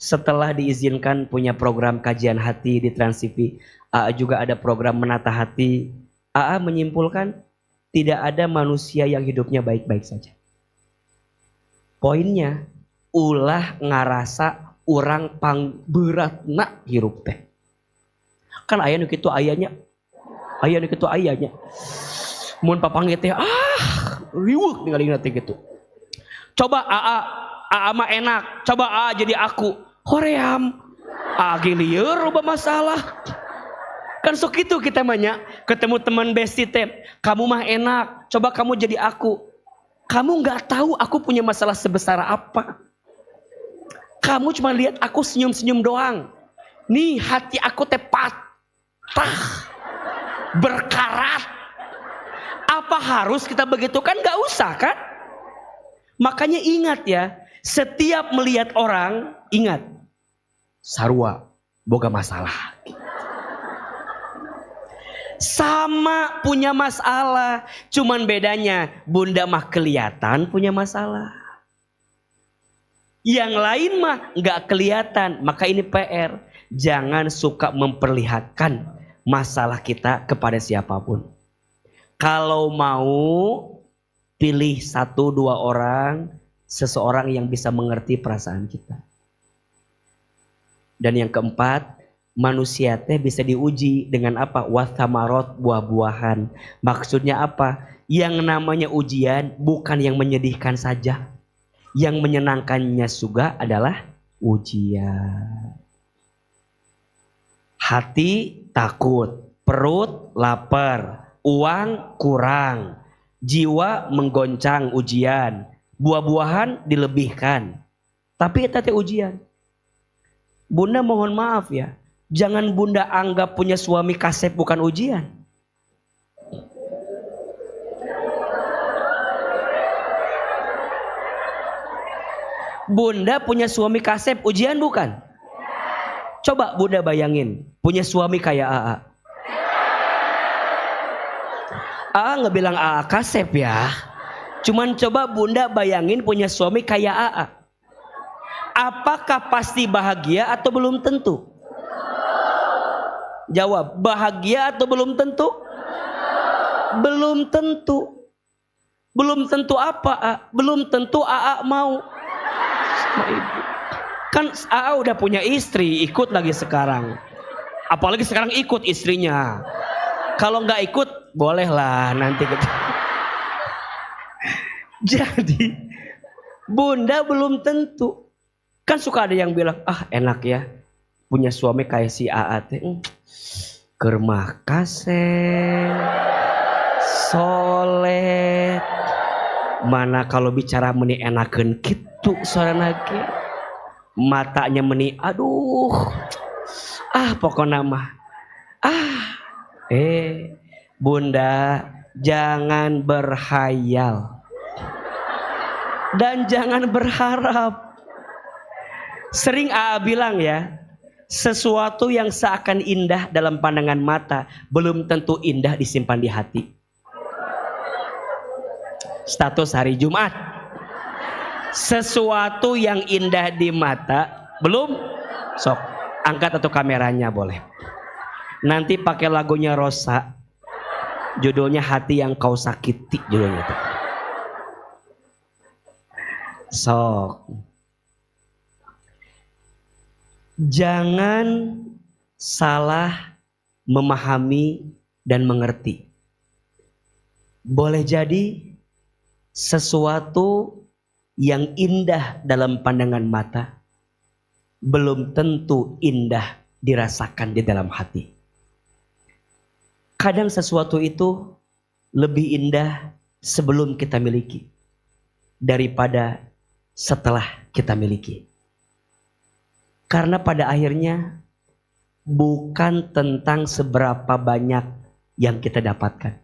Setelah diizinkan punya program kajian hati di Trans TV, juga ada program menata hati. Menyimpulkan tidak ada manusia yang hidupnya baik-baik saja. Poinnya, ulah ngarasa orang pangberatna hirup teh. Kan aya nu kitu ayanya. Mun papanggih teh riweuh ningali teh gitu. Coba mah enak, coba jadi aku. Hoream. Lieur loba masalah. Kan sok kitu kita mah nya, ketemu teman besti teh, kamu mah enak, coba kamu jadi aku. Kamu gak tahu aku punya masalah sebesar apa. Kamu cuma lihat aku senyum-senyum doang. Nih hati aku teh patah, berkarat. Apa harus kita begitu? Kan gak usah kan? Makanya ingat ya, setiap melihat orang, ingat. Sarua, boga masalah. Sama punya masalah, cuman bedanya bunda mah kelihatan punya masalah. Yang lain mah nggak kelihatan, maka ini PR. Jangan suka memperlihatkan masalah kita kepada siapapun. Kalau mau pilih 1-2 orang, seseorang yang bisa mengerti perasaan kita. Dan yang keempat, manusia teh bisa diuji dengan apa? Wathamarot, buah-buahan. Maksudnya apa? Yang namanya ujian bukan yang menyedihkan saja. Yang menyenangkannya juga adalah ujian. Hati takut, perut lapar, uang kurang, jiwa menggoncang ujian, buah-buahan dilebihkan. Tapi itu teh ujian. Bunda mohon maaf ya. Jangan bunda anggap punya suami kasep bukan ujian. Bunda punya suami kasep ujian bukan? Coba bunda bayangin. Punya suami kayak nggak bilang kasep ya. Cuman coba bunda bayangin punya suami kayak Apakah pasti bahagia atau belum tentu? Jawab, bahagia atau belum tentu? Belum tentu. Belum tentu apa? Belum tentu mau sama ibu. Kan udah punya istri, ikut lagi sekarang. Apalagi sekarang ikut istrinya. Kalau nggak ikut, bolehlah nanti kita. Jadi, bunda belum tentu. Kan suka ada yang bilang, enak ya punya suami kayak si teh. Germah kaseh, soleh. Mana kalau bicara meni enakeun kitu sorana ge. Matanya meni aduh. Pokoknya mah. Bunda jangan berhayal. Dan jangan berharap. Sering bilang ya, Sesuatu yang seakan indah dalam pandangan mata belum tentu indah disimpan di hati. Status hari Jumat. Sesuatu yang indah di mata belum, sok angkat atau kameranya boleh. Nanti pakai lagunya Rosa, judulnya Hati Yang Kau Sakiti, judulnya itu. Sok. Jangan salah memahami dan mengerti. Boleh jadi sesuatu yang indah dalam pandangan mata belum tentu indah dirasakan di dalam hati. Kadang sesuatu itu lebih indah sebelum kita miliki daripada setelah kita miliki. Karena pada akhirnya bukan tentang seberapa banyak yang kita dapatkan,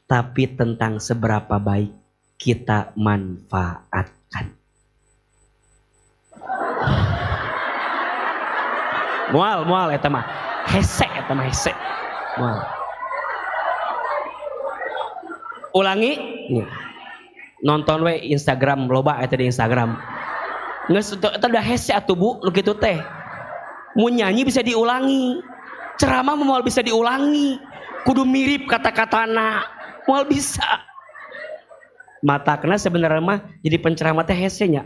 tapi tentang seberapa baik kita manfaatkan. Mual eta mah hese, eta mah hese. Mual. Ulangi, nonton we Instagram loba eta di Instagram. Geus eta udah hese atuh Bu, lu kitu teh. Mun nyanyi bisa diulangi. Ceramah moal bisa diulangi. Kudu mirip kata-katana. Moal bisa. Matakna sebenarnya mah jadi penceramah teh hese nya.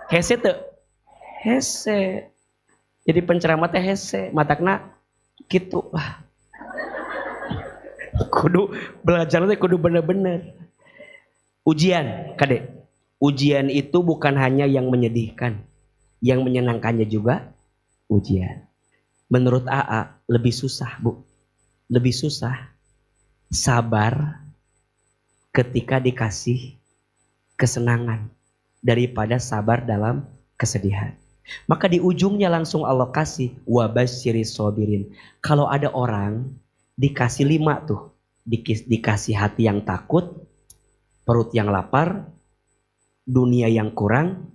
Hese teu? Hese. Jadi penceramah teh hese, matakna kitu lah. Kudu belajar teh kudu bener-bener. Ujian, Kade. Ujian itu bukan hanya yang menyedihkan, yang menyenangkannya juga ujian. Menurut AA lebih susah, Bu. Lebih susah sabar ketika dikasih kesenangan daripada sabar dalam kesedihan. Maka di ujungnya langsung Allah kasih wabasyiris sobirin. Kalau ada orang dikasih 5 tuh, dikasih hati yang takut, perut yang lapar, dunia yang kurang,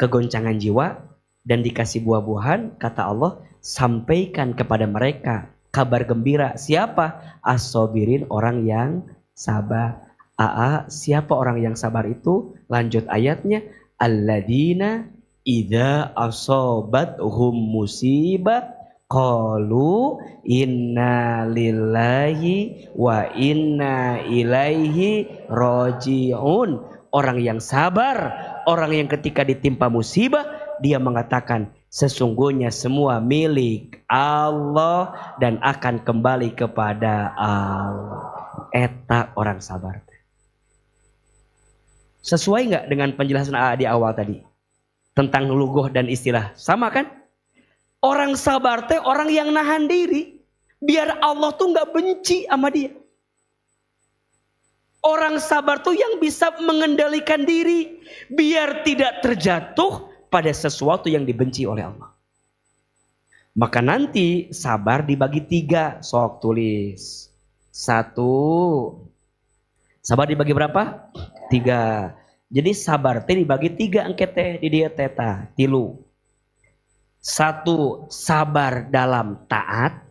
kegoncangan jiwa, dan dikasih buah-buahan, kata Allah, sampaikan kepada mereka kabar gembira. Siapa? As-sobirin, orang yang sabar. Siapa orang yang sabar itu? Lanjut ayatnya, alladzina idza asobathum musibah qalu inna lillahi wa inna ilaihi raji'un. Orang yang sabar, orang yang ketika ditimpa musibah, dia mengatakan sesungguhnya semua milik Allah dan akan kembali kepada Allah. Eta orang sabar. Sesuai nggak dengan penjelasan AA di awal tadi? Tentang lugoh dan istilah. Sama kan? Orang sabar teh orang yang nahan diri. Biar Allah tuh nggak benci sama dia. Orang sabar tuh yang bisa mengendalikan diri. Biar tidak terjatuh pada sesuatu yang dibenci oleh Allah. Maka nanti sabar dibagi 3. Sok tulis. 1. Sabar dibagi berapa? 3. Jadi sabar teh dibagi 3 angket teh di dia teta. 3. 1. Sabar dalam taat.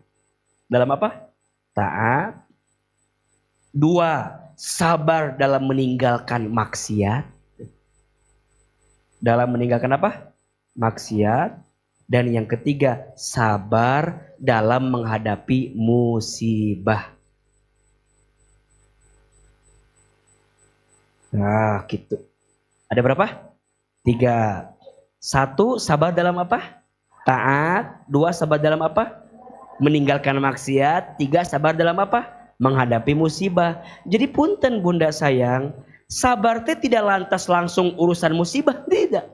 Dalam apa? Taat. 2. Sabar dalam meninggalkan maksiat. Dalam meninggalkan apa? Maksiat. Dan yang ketiga, sabar dalam menghadapi musibah. Nah gitu. Ada berapa? 3. 1. Sabar dalam apa? Taat. 2. Sabar dalam apa? Meninggalkan maksiat. 3. Sabar dalam apa? Menghadapi musibah. Jadi punten bunda sayang, sabar teh tidak lantas langsung urusan musibah, tidak.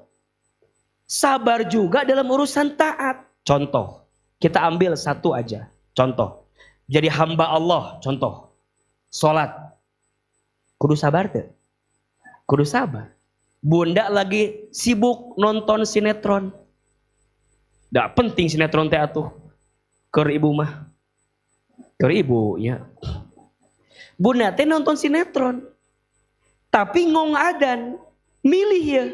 Sabar juga dalam urusan taat. Contoh, kita ambil 1 aja. Contoh, jadi hamba Allah. Contoh, sholat. Kudu sabar tuh. Kudu sabar. Bunda lagi sibuk nonton sinetron. Nggak penting sinetron teh atuh. Keur ibu mah. Keur ibu ya. Bunda teh nonton sinetron. Tapi ngong adan. Milih ya.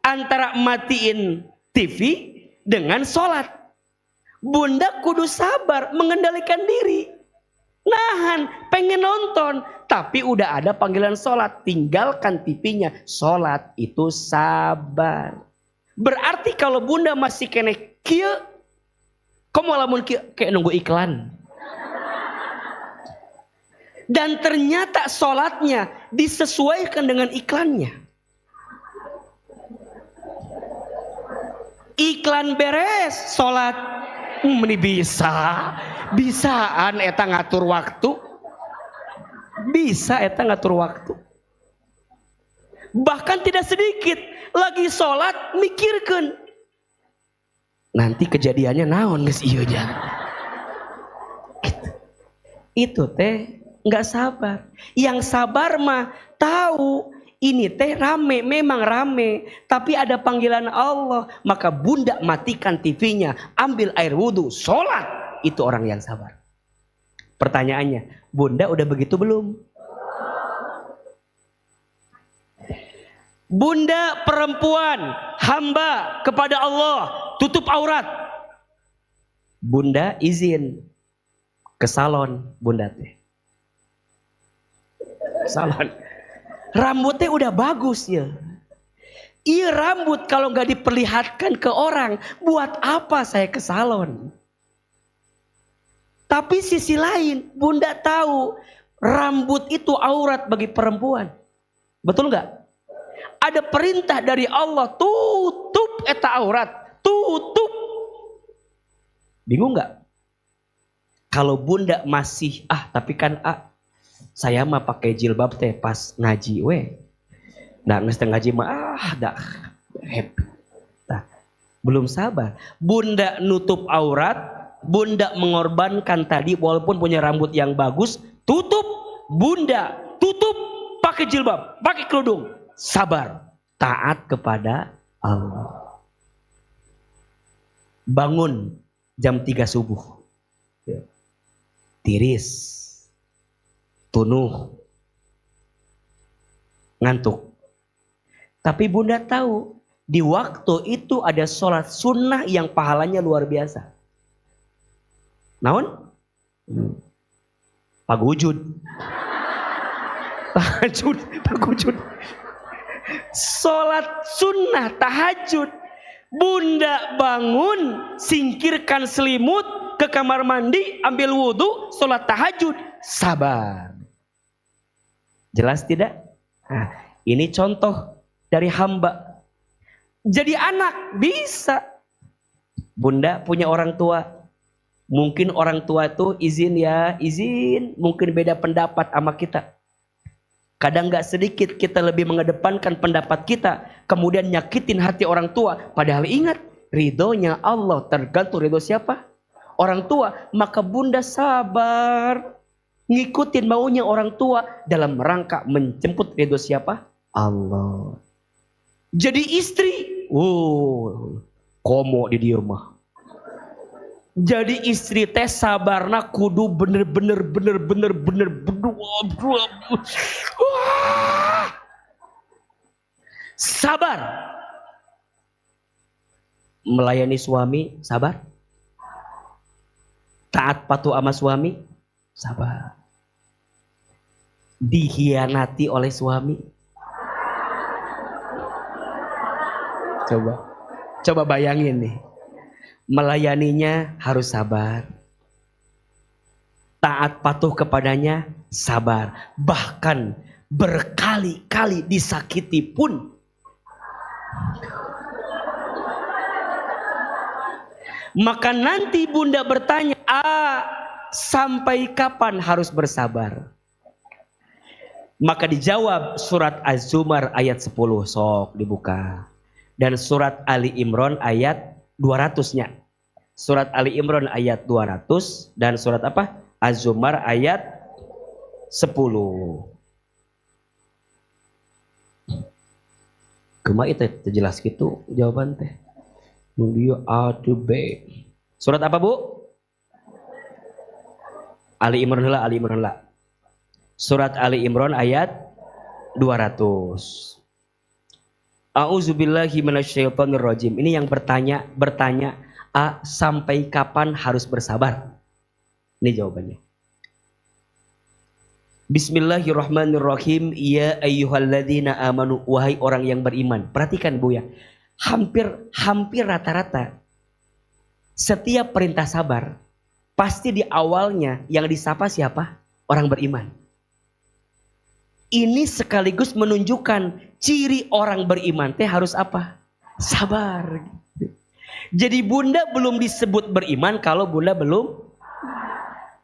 Antara matiin TV dengan sholat. Bunda kudu sabar mengendalikan diri. Nahan, pengen nonton, tapi udah ada panggilan sholat, tinggalkan TV-nya. Sholat itu sabar. Berarti kalau bunda masih kena kieu, kamu lamun kayak nunggu iklan. Dan ternyata sholatnya disesuaikan dengan iklannya. Iklan beres, sholat. Ini bisaan eta ngatur waktu. Bisa eta ngatur waktu. Bahkan tidak sedikit lagi sholat mikirkan. Nanti kejadiannya naon geus ieu nya. Itu teh nggak sabar. Yang sabar mah tahu ini teh rame, memang rame, tapi ada panggilan Allah, maka bunda matikan TV-nya, ambil air wudhu, sholat. Itu orang yang sabar. Pertanyaannya, bunda udah begitu belum? Bunda perempuan, hamba kepada Allah, tutup aurat. Bunda izin ke salon, bunda teh. Salon. Rambutnya udah bagus ya. Iya rambut kalau nggak diperlihatkan ke orang, buat apa saya ke salon? Tapi sisi lain, bunda tahu rambut itu aurat bagi perempuan. Betul nggak? Ada perintah dari Allah, tutup eta aurat, tutup. Bingung nggak? Kalau bunda masih, tapi kan saya mah pakai jilbab teh pas ngaji we. Nah, geus ngaji mah dah happy. Nah, belum sabar. Bunda nutup aurat, bunda mengorbankan tadi walaupun punya rambut yang bagus, tutup. Bunda tutup pakai jilbab, pakai kerudung. Sabar, taat kepada Allah. Bangun jam 3 subuh. Tiris. Tunuh, ngantuk. Tapi bunda tahu di waktu itu ada sholat sunnah yang pahalanya luar biasa. Naon? Pagujud. Pagujud. Sholat sunnah tahajud. Bunda bangun, singkirkan selimut, ke kamar mandi, ambil wudhu, sholat tahajud, sabar. Jelas tidak? Nah, ini contoh dari hamba. Jadi anak bisa. Bunda punya orang tua. Mungkin orang tua itu izin. Mungkin beda pendapat sama kita. Kadang gak sedikit kita lebih mengedepankan pendapat kita. Kemudian nyakitin hati orang tua. Padahal ingat, ridhonya Allah tergantung ridho siapa? Orang tua. Maka bunda sabar. Ngikutin maunya orang tua dalam rangka menjemput ridho siapa? Allah. Jadi istri, komo di dia mah. Jadi istri teh sabarna kudu bener sabar. Melayani suami sabar. Taat patuh sama suami sabar. Dikhianati oleh suami. Coba bayangin nih. Melayaninya harus sabar. Taat patuh kepadanya sabar. Bahkan berkali-kali disakiti pun. Maka nanti bunda bertanya, sampai kapan harus bersabar? Maka dijawab surat Az-Zumar ayat 10, sok dibuka. Dan surat Ali Imran ayat 200-nya. Surat Ali Imran ayat 200 dan surat apa? Az-Zumar ayat 10. Kumaha itu jelas gitu jawaban teh. Nu dieu A to B. Surat apa, Bu? Ali Imran heula. Surat Ali Imran ayat 200. A'udzubillahi minasyaitonirrajim. Ini yang bertanya, A. Sampai kapan harus bersabar? Ini jawabannya. Bismillahirrahmanirrahim. Ya ayyuhalladzina amanu, wahai orang yang beriman. Perhatikan Bu ya. Hampir rata-rata setiap perintah sabar pasti di awalnya yang disapa siapa? Orang beriman. Ini sekaligus menunjukkan ciri orang beriman teh harus apa? Sabar. Jadi bunda belum disebut beriman kalau bunda belum.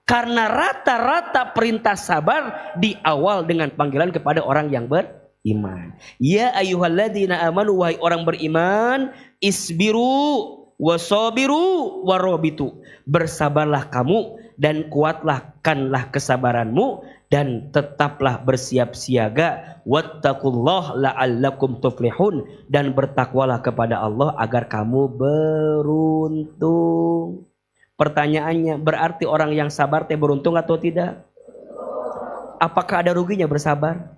Karena rata-rata perintah sabar di awal dengan panggilan kepada orang yang beriman. Ya ayyuhalladzina amanu, wahai orang beriman, isbiru wasabiru warabitu. Bersabarlah kamu dan kuatkanlah kesabaranmu dan tetaplah bersiap siaga. Wattaqullah la'allakum tuflihun, dan bertakwalah kepada Allah agar kamu beruntung. Pertanyaannya, berarti orang yang sabar teh beruntung atau tidak? Apakah ada ruginya bersabar?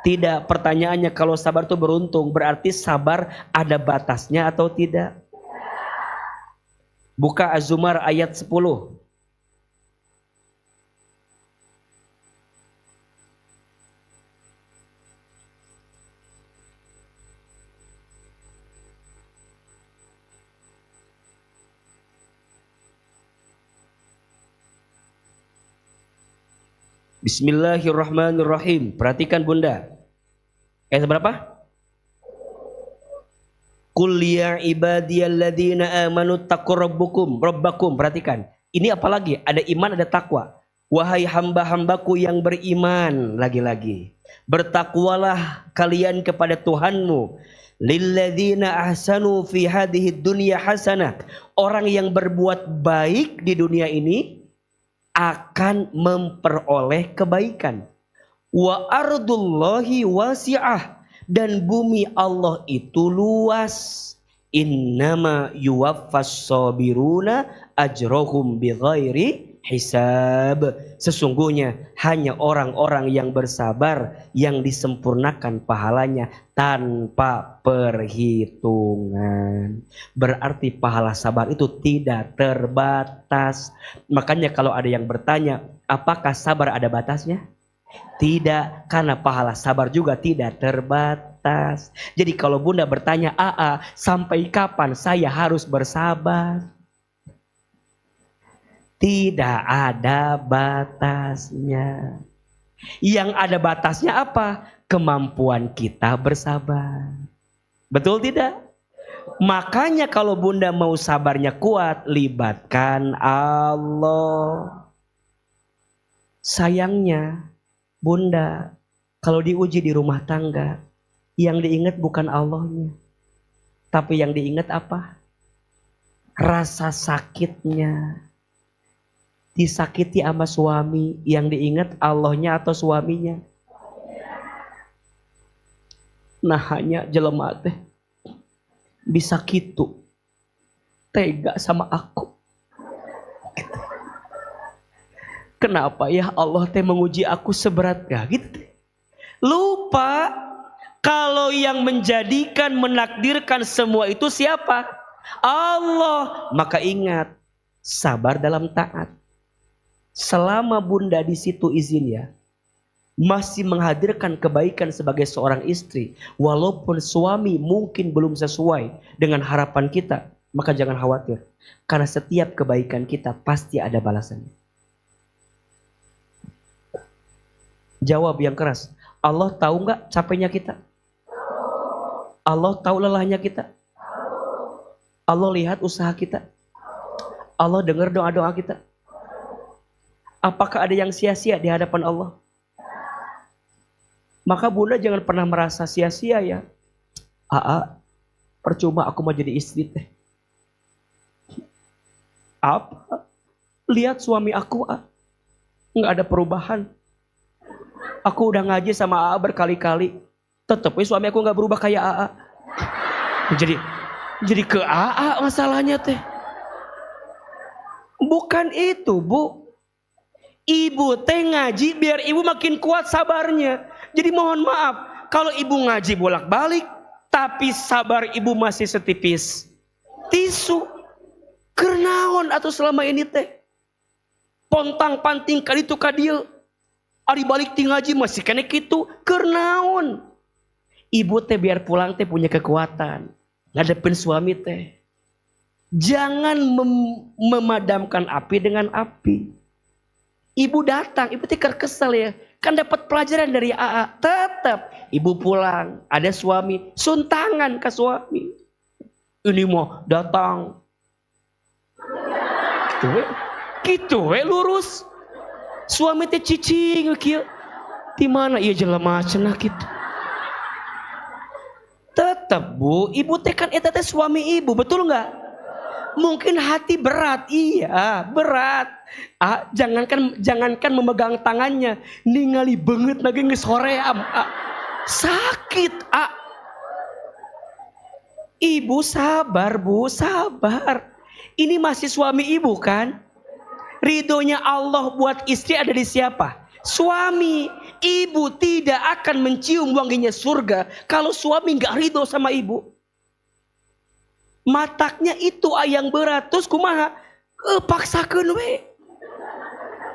Tidak. Pertanyaannya, kalau sabar itu beruntung, berarti sabar ada batasnya atau tidak? Buka Az-Zumar ayat 10. Bismillahirrahmanirrahim. Perhatikan bunda. Ayat berapa? Qul ya ibadiyalladzina amanu taqurrabbukum rabbakum. Perhatikan. Ini apalagi? Ada iman, ada takwa. Wahai hamba-hambaku yang beriman. Lagi-lagi. Bertakwalah kalian kepada Tuhanmu. Lilladzina ahsanu fi hadhihi dunya hasanah. Orang yang berbuat baik di dunia ini akan memperoleh kebaikan. Wa ardullahi wasi'ah, dan bumi Allah itu luas. Innama yuwaffas sabiruna ajrohum bighairi hisab. Sesungguhnya hanya orang-orang yang bersabar yang disempurnakan pahalanya tanpa perhitungan. Berarti pahala sabar itu tidak terbatas. Makanya kalau ada yang bertanya, apakah sabar ada batasnya? Tidak, karena pahala sabar juga tidak terbatas. Jadi kalau bunda bertanya, sampai kapan saya harus bersabar? Tidak ada batasnya. Yang ada batasnya apa? Kemampuan kita bersabar. Betul tidak? Makanya kalau bunda mau sabarnya kuat, libatkan Allah. Sayangnya bunda, kalau diuji di rumah tangga, yang diingat bukan Allahnya, tapi yang diingat apa? Rasa sakitnya. Disakiti sama suami, yang diingat Allahnya atau suaminya? Nah hanya jelema teh bisa gitu tega sama aku. Kenapa ya Allah teh menguji aku seberat gitu? Lupa kalau yang menjadikan, menakdirkan semua itu siapa? Allah. Maka ingat, sabar dalam taat. Selama bunda di situ izin ya, masih menghadirkan kebaikan sebagai seorang istri, walaupun suami mungkin belum sesuai dengan harapan kita, maka jangan khawatir, karena setiap kebaikan kita pasti ada balasannya. Jawab yang keras. Allah tahu nggak capeknya kita? Allah tahu lelahnya kita? Allah lihat usaha kita? Allah dengar doa-doa kita? Apakah ada yang sia-sia di hadapan Allah? Maka bunda jangan pernah merasa sia-sia ya. Percuma aku mau jadi istri teh. Apa? Lihat suami aku, nggak ada perubahan. Aku udah ngaji sama AA berkali-kali, tetep suami aku nggak berubah kayak AA. Jadi ke AA masalahnya teh. Bukan itu bu. Ibu teh ngaji biar ibu makin kuat sabarnya. Jadi mohon maaf, kalau ibu ngaji bolak-balik, tapi sabar ibu masih setipis tisu. Kernaon atau selama ini teh pontang panting kali itu kadieu ari balik ti ngaji masih kene kitu kernaon. Ibu teh biar pulang teh punya kekuatan ngadepin suami teh. Jangan memadamkan api dengan api. Ibu datang, ibu teh kesel ya. Kan dapat pelajaran dari AA. Tetap ibu pulang, ada suami, suntangan ke suami. Ini mau datang. Gitu we lurus. Suami teh cicing kieu. Di mana ieu jelema cenah kitu. Tetap Bu, ibu teh kan eta teh suami ibu, betul enggak? Mungkin hati berat, iya berat. Jangankan memegang tangannya, ningali banget lagi geus hoream. Sakit. Ibu sabar Bu, sabar. Ini masih suami ibu kan? Ridhonya Allah buat istri ada di siapa? Suami. Ibu tidak akan mencium wanginya surga kalau suami gak ridho sama ibu. Mataknya itu yang berat. Terus kumaha? Paksakeun we.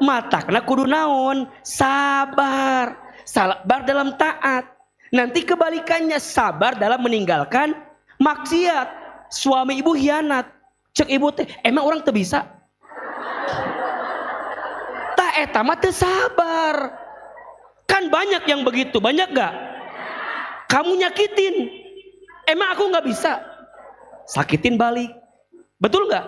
Matakna kudu naon? Sabar. Sabar dalam taat. Nanti kebalikannya sabar dalam meninggalkan maksiat. Suami ibu hianat. Cek ibu teh, emang orang teu bisa? Tak eta mah teu sabar. Kan banyak yang begitu, banyak gak? Kamu nyakitin, emang aku gak bisa? Sakitin balik, betul gak?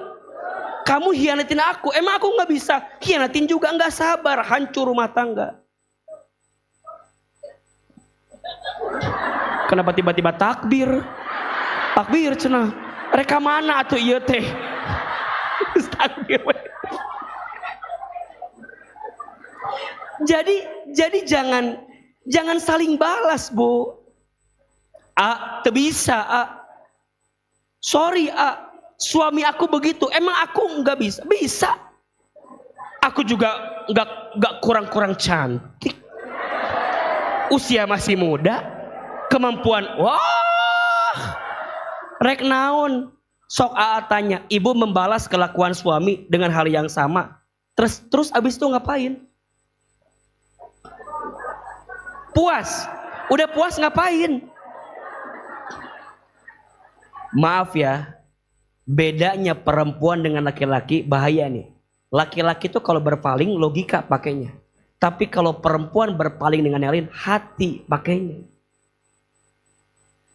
Kamu hianatin aku, emang aku gak bisa? Hianatin juga, gak sabar, hancur rumah tangga. Kenapa tiba-tiba takbir? Takbir cenah. Reka mana atuh ieu teh? Takbir. Jadi jangan saling balas, Bu. Teu bisa, sorry, suami aku begitu. Emang aku nggak bisa? Bisa. Aku juga nggak kurang-kurang cantik. Usia masih muda, kemampuan, wah, rek naon. Sok tanya, ibu membalas kelakuan suami dengan hal yang sama. Terus abis itu ngapain? Puas. Udah puas ngapain? Maaf ya, bedanya perempuan dengan laki-laki bahaya nih. Laki-laki tuh kalau berpaling logika pakainya. Tapi kalau perempuan berpaling dengan yang lain, hati pakainya.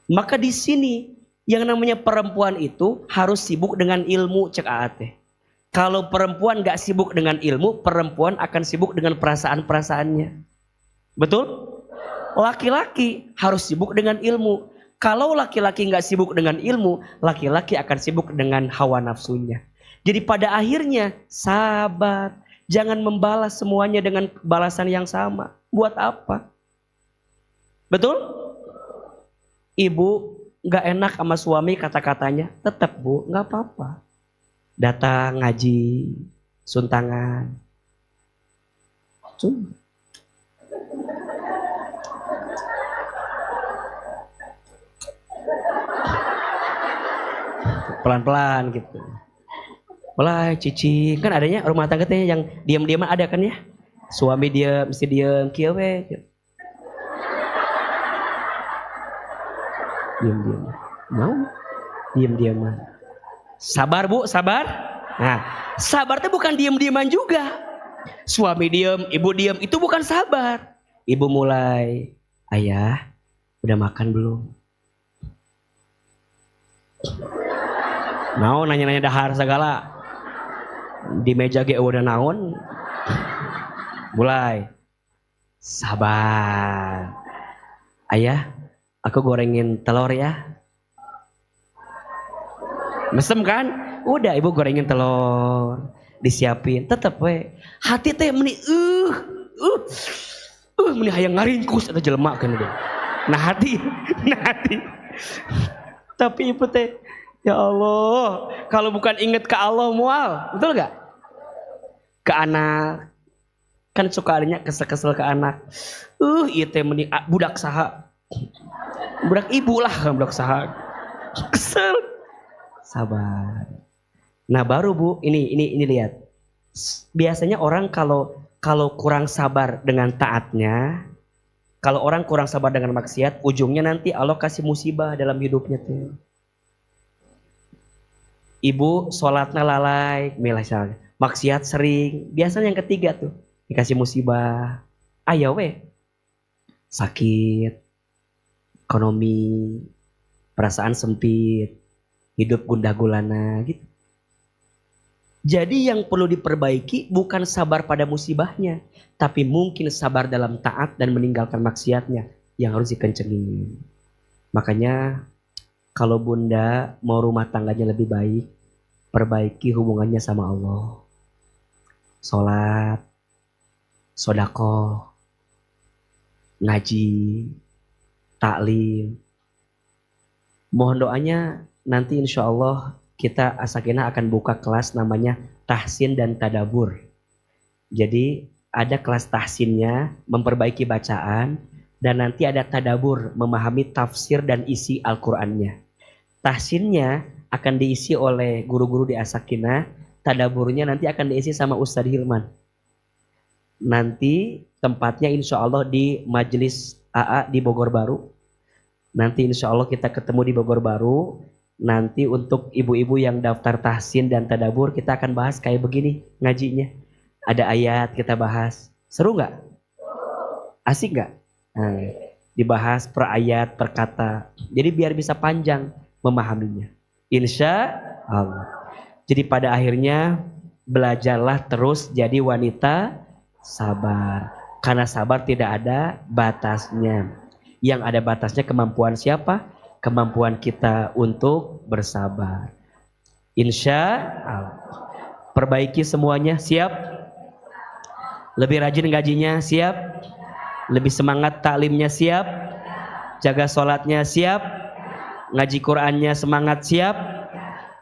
Maka di sini yang namanya perempuan itu harus sibuk dengan ilmu, cek AAT. Kalau perempuan gak sibuk dengan ilmu, perempuan akan sibuk dengan perasaan-perasaannya. Betul? Laki-laki harus sibuk dengan ilmu. Kalau laki-laki gak sibuk dengan ilmu, laki-laki akan sibuk dengan hawa nafsunya. Jadi pada akhirnya sabar. Jangan membalas semuanya dengan balasan yang sama. Buat apa? Betul? Ibu gak enak sama suami kata-katanya. Tetap Bu, gak apa-apa. Datang ngaji, suntangan. Cuma. Pelan-pelan gitu. Mulai cicing. Kan adanya rumah tangga teh yang diam-diaman ada kan ya. Suami dia mesti diam kieu we. Diam-diam. Mau? Diam-diaman. Sabar Bu, sabar. Nah, sabar itu bukan diam-diaman juga. Suami diam, ibu diam, itu bukan sabar. Ibu mulai, ayah, udah makan belum? Naon nanya-nanya dahar segala. Di meja ge udah naon. Mulai. Sabar. Ayah, aku gorengin telur ya. Mesem kan? Udah ibu gorengin telur. Disiapin. Tetep we. Hati teh meni meni hayang ngaringkus atau jelema kan udah. Nah hati. Tapi ibu teh, ya Allah, kalau bukan inget ke Allah mual, betul gak? Ke anak, kan suka adanya kesel-kesel ke anak. Iya teh meni budak saha, budak ibu lah kan budak saha. Kesel. Sabar. Nah baru Bu, ini lihat. Biasanya orang kalau kurang sabar dengan taatnya, kalau orang kurang sabar dengan maksiat, ujungnya nanti Allah kasih musibah dalam hidupnya tuh. Ibu sholatnya lalai, misalnya maksiat sering, biasanya yang ketiga tuh dikasih musibah. Ayo we, sakit, ekonomi, perasaan sempit, hidup gundah gulana gitu. Jadi yang perlu diperbaiki bukan sabar pada musibahnya, tapi mungkin sabar dalam taat dan meninggalkan maksiatnya yang harus dikencengin. Makanya kalau bunda mau rumah tangganya lebih baik, perbaiki hubungannya sama Allah. Sholat, sodako, ngaji, taklim. Mohon doanya nanti insya Allah kita As-Sakinah akan buka kelas namanya tahsin dan tadabur. Jadi ada kelas tahsinnya, memperbaiki bacaan, dan nanti ada tadabur, memahami tafsir dan isi Al-Qur'annya. Tahsinnya akan diisi oleh guru-guru di As-Sakinah, tadaburnya nanti akan diisi sama Ustadz Hilman. Nanti tempatnya insya Allah di Majelis AA di Bogor Baru. Nanti insya Allah kita ketemu di Bogor Baru. Nanti untuk ibu-ibu yang daftar tahsin dan tadabur, kita akan bahas kayak begini ngajinya. Ada ayat kita bahas. Seru nggak? Asik nggak? Nah, dibahas per ayat, per kata. Jadi biar bisa panjang memahaminya. Insya Allah. Jadi pada akhirnya belajarlah terus jadi wanita sabar. Karena sabar tidak ada batasnya. Yang ada batasnya kemampuan siapa? Kemampuan kita untuk bersabar. Insya Allah. Perbaiki semuanya, siap? Lebih rajin gajinya, siap? Lebih semangat taklimnya, siap? Jaga sholatnya, siap? Ngaji Qur'annya semangat, siap?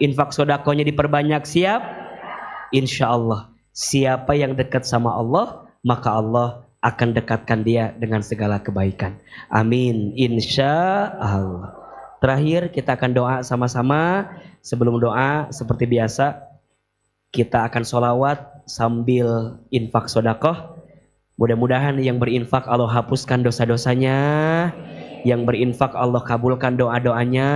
Infak sodakonya diperbanyak, siap? Insya Allah. Siapa yang dekat sama Allah, maka Allah akan dekatkan dia dengan segala kebaikan. Amin. Insya Allah. Terakhir kita akan doa sama-sama. Sebelum doa seperti biasa kita akan sholawat sambil infak sodakoh. Mudah-mudahan yang berinfak Allah hapuskan dosa-dosanya. Yang berinfak Allah kabulkan doa-doanya.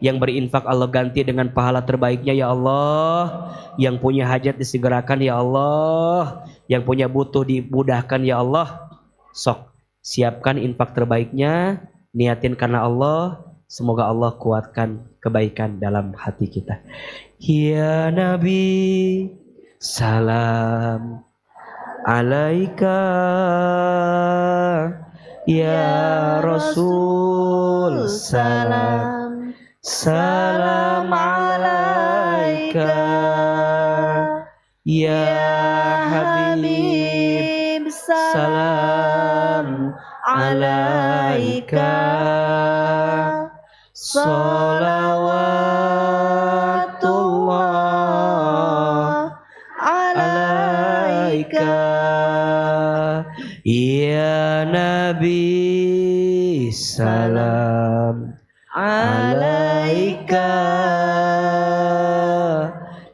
Yang berinfak Allah ganti dengan pahala terbaiknya ya Allah. Yang punya hajat disegerakan ya Allah. Yang punya butuh dimudahkan ya Allah. Sok siapkan infak terbaiknya. Niatin karena Allah. Semoga Allah kuatkan kebaikan dalam hati kita. Ya Nabi, salam alaika. Ya Rasul, salam. Salam alaika. Ya Habib, salam alaika. Salawatullah alaika. Ya Nabi, salam alaika.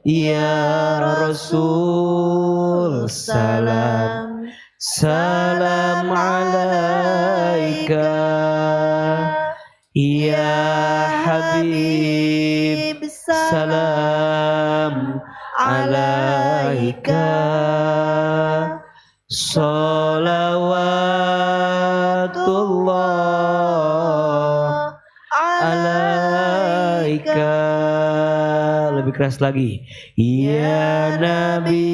Ya Rasul, salam. Salam alaika. Ya Habib, salam alaika. Salawatullah alaika. Lebih keras lagi. Ya Nabi,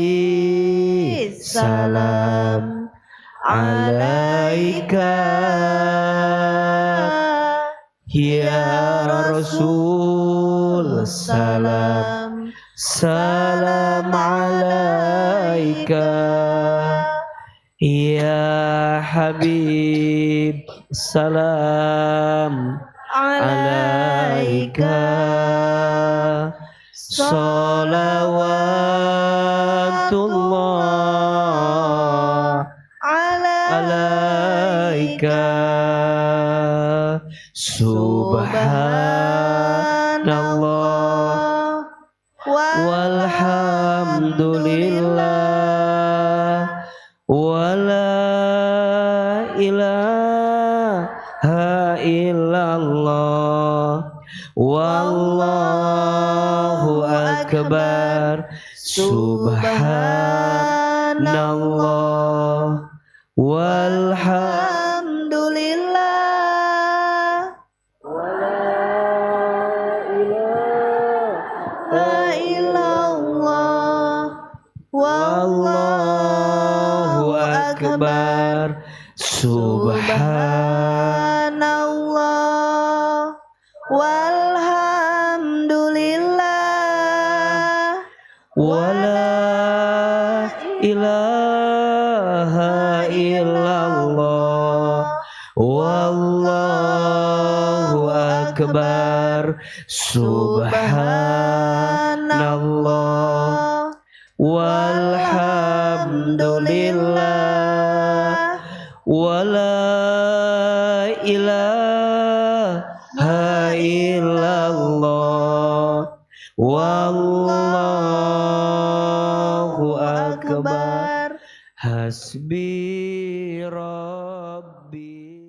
salam alaika. Ya Rasul, salam. Salam alaika. Ya Habib, salam alaika. Salawatullah alaika. Subhanallah wa Wallahu akbar. Subhanallah walhamdulillah wala ilaha illallah wallahu akbar. Subhanallah walhamdulillah wala ilaha illallah wallahu akbar. Subhanallah walhamdulillah wala ilaha illallah wallahu akbar. Hasbi Rabbi.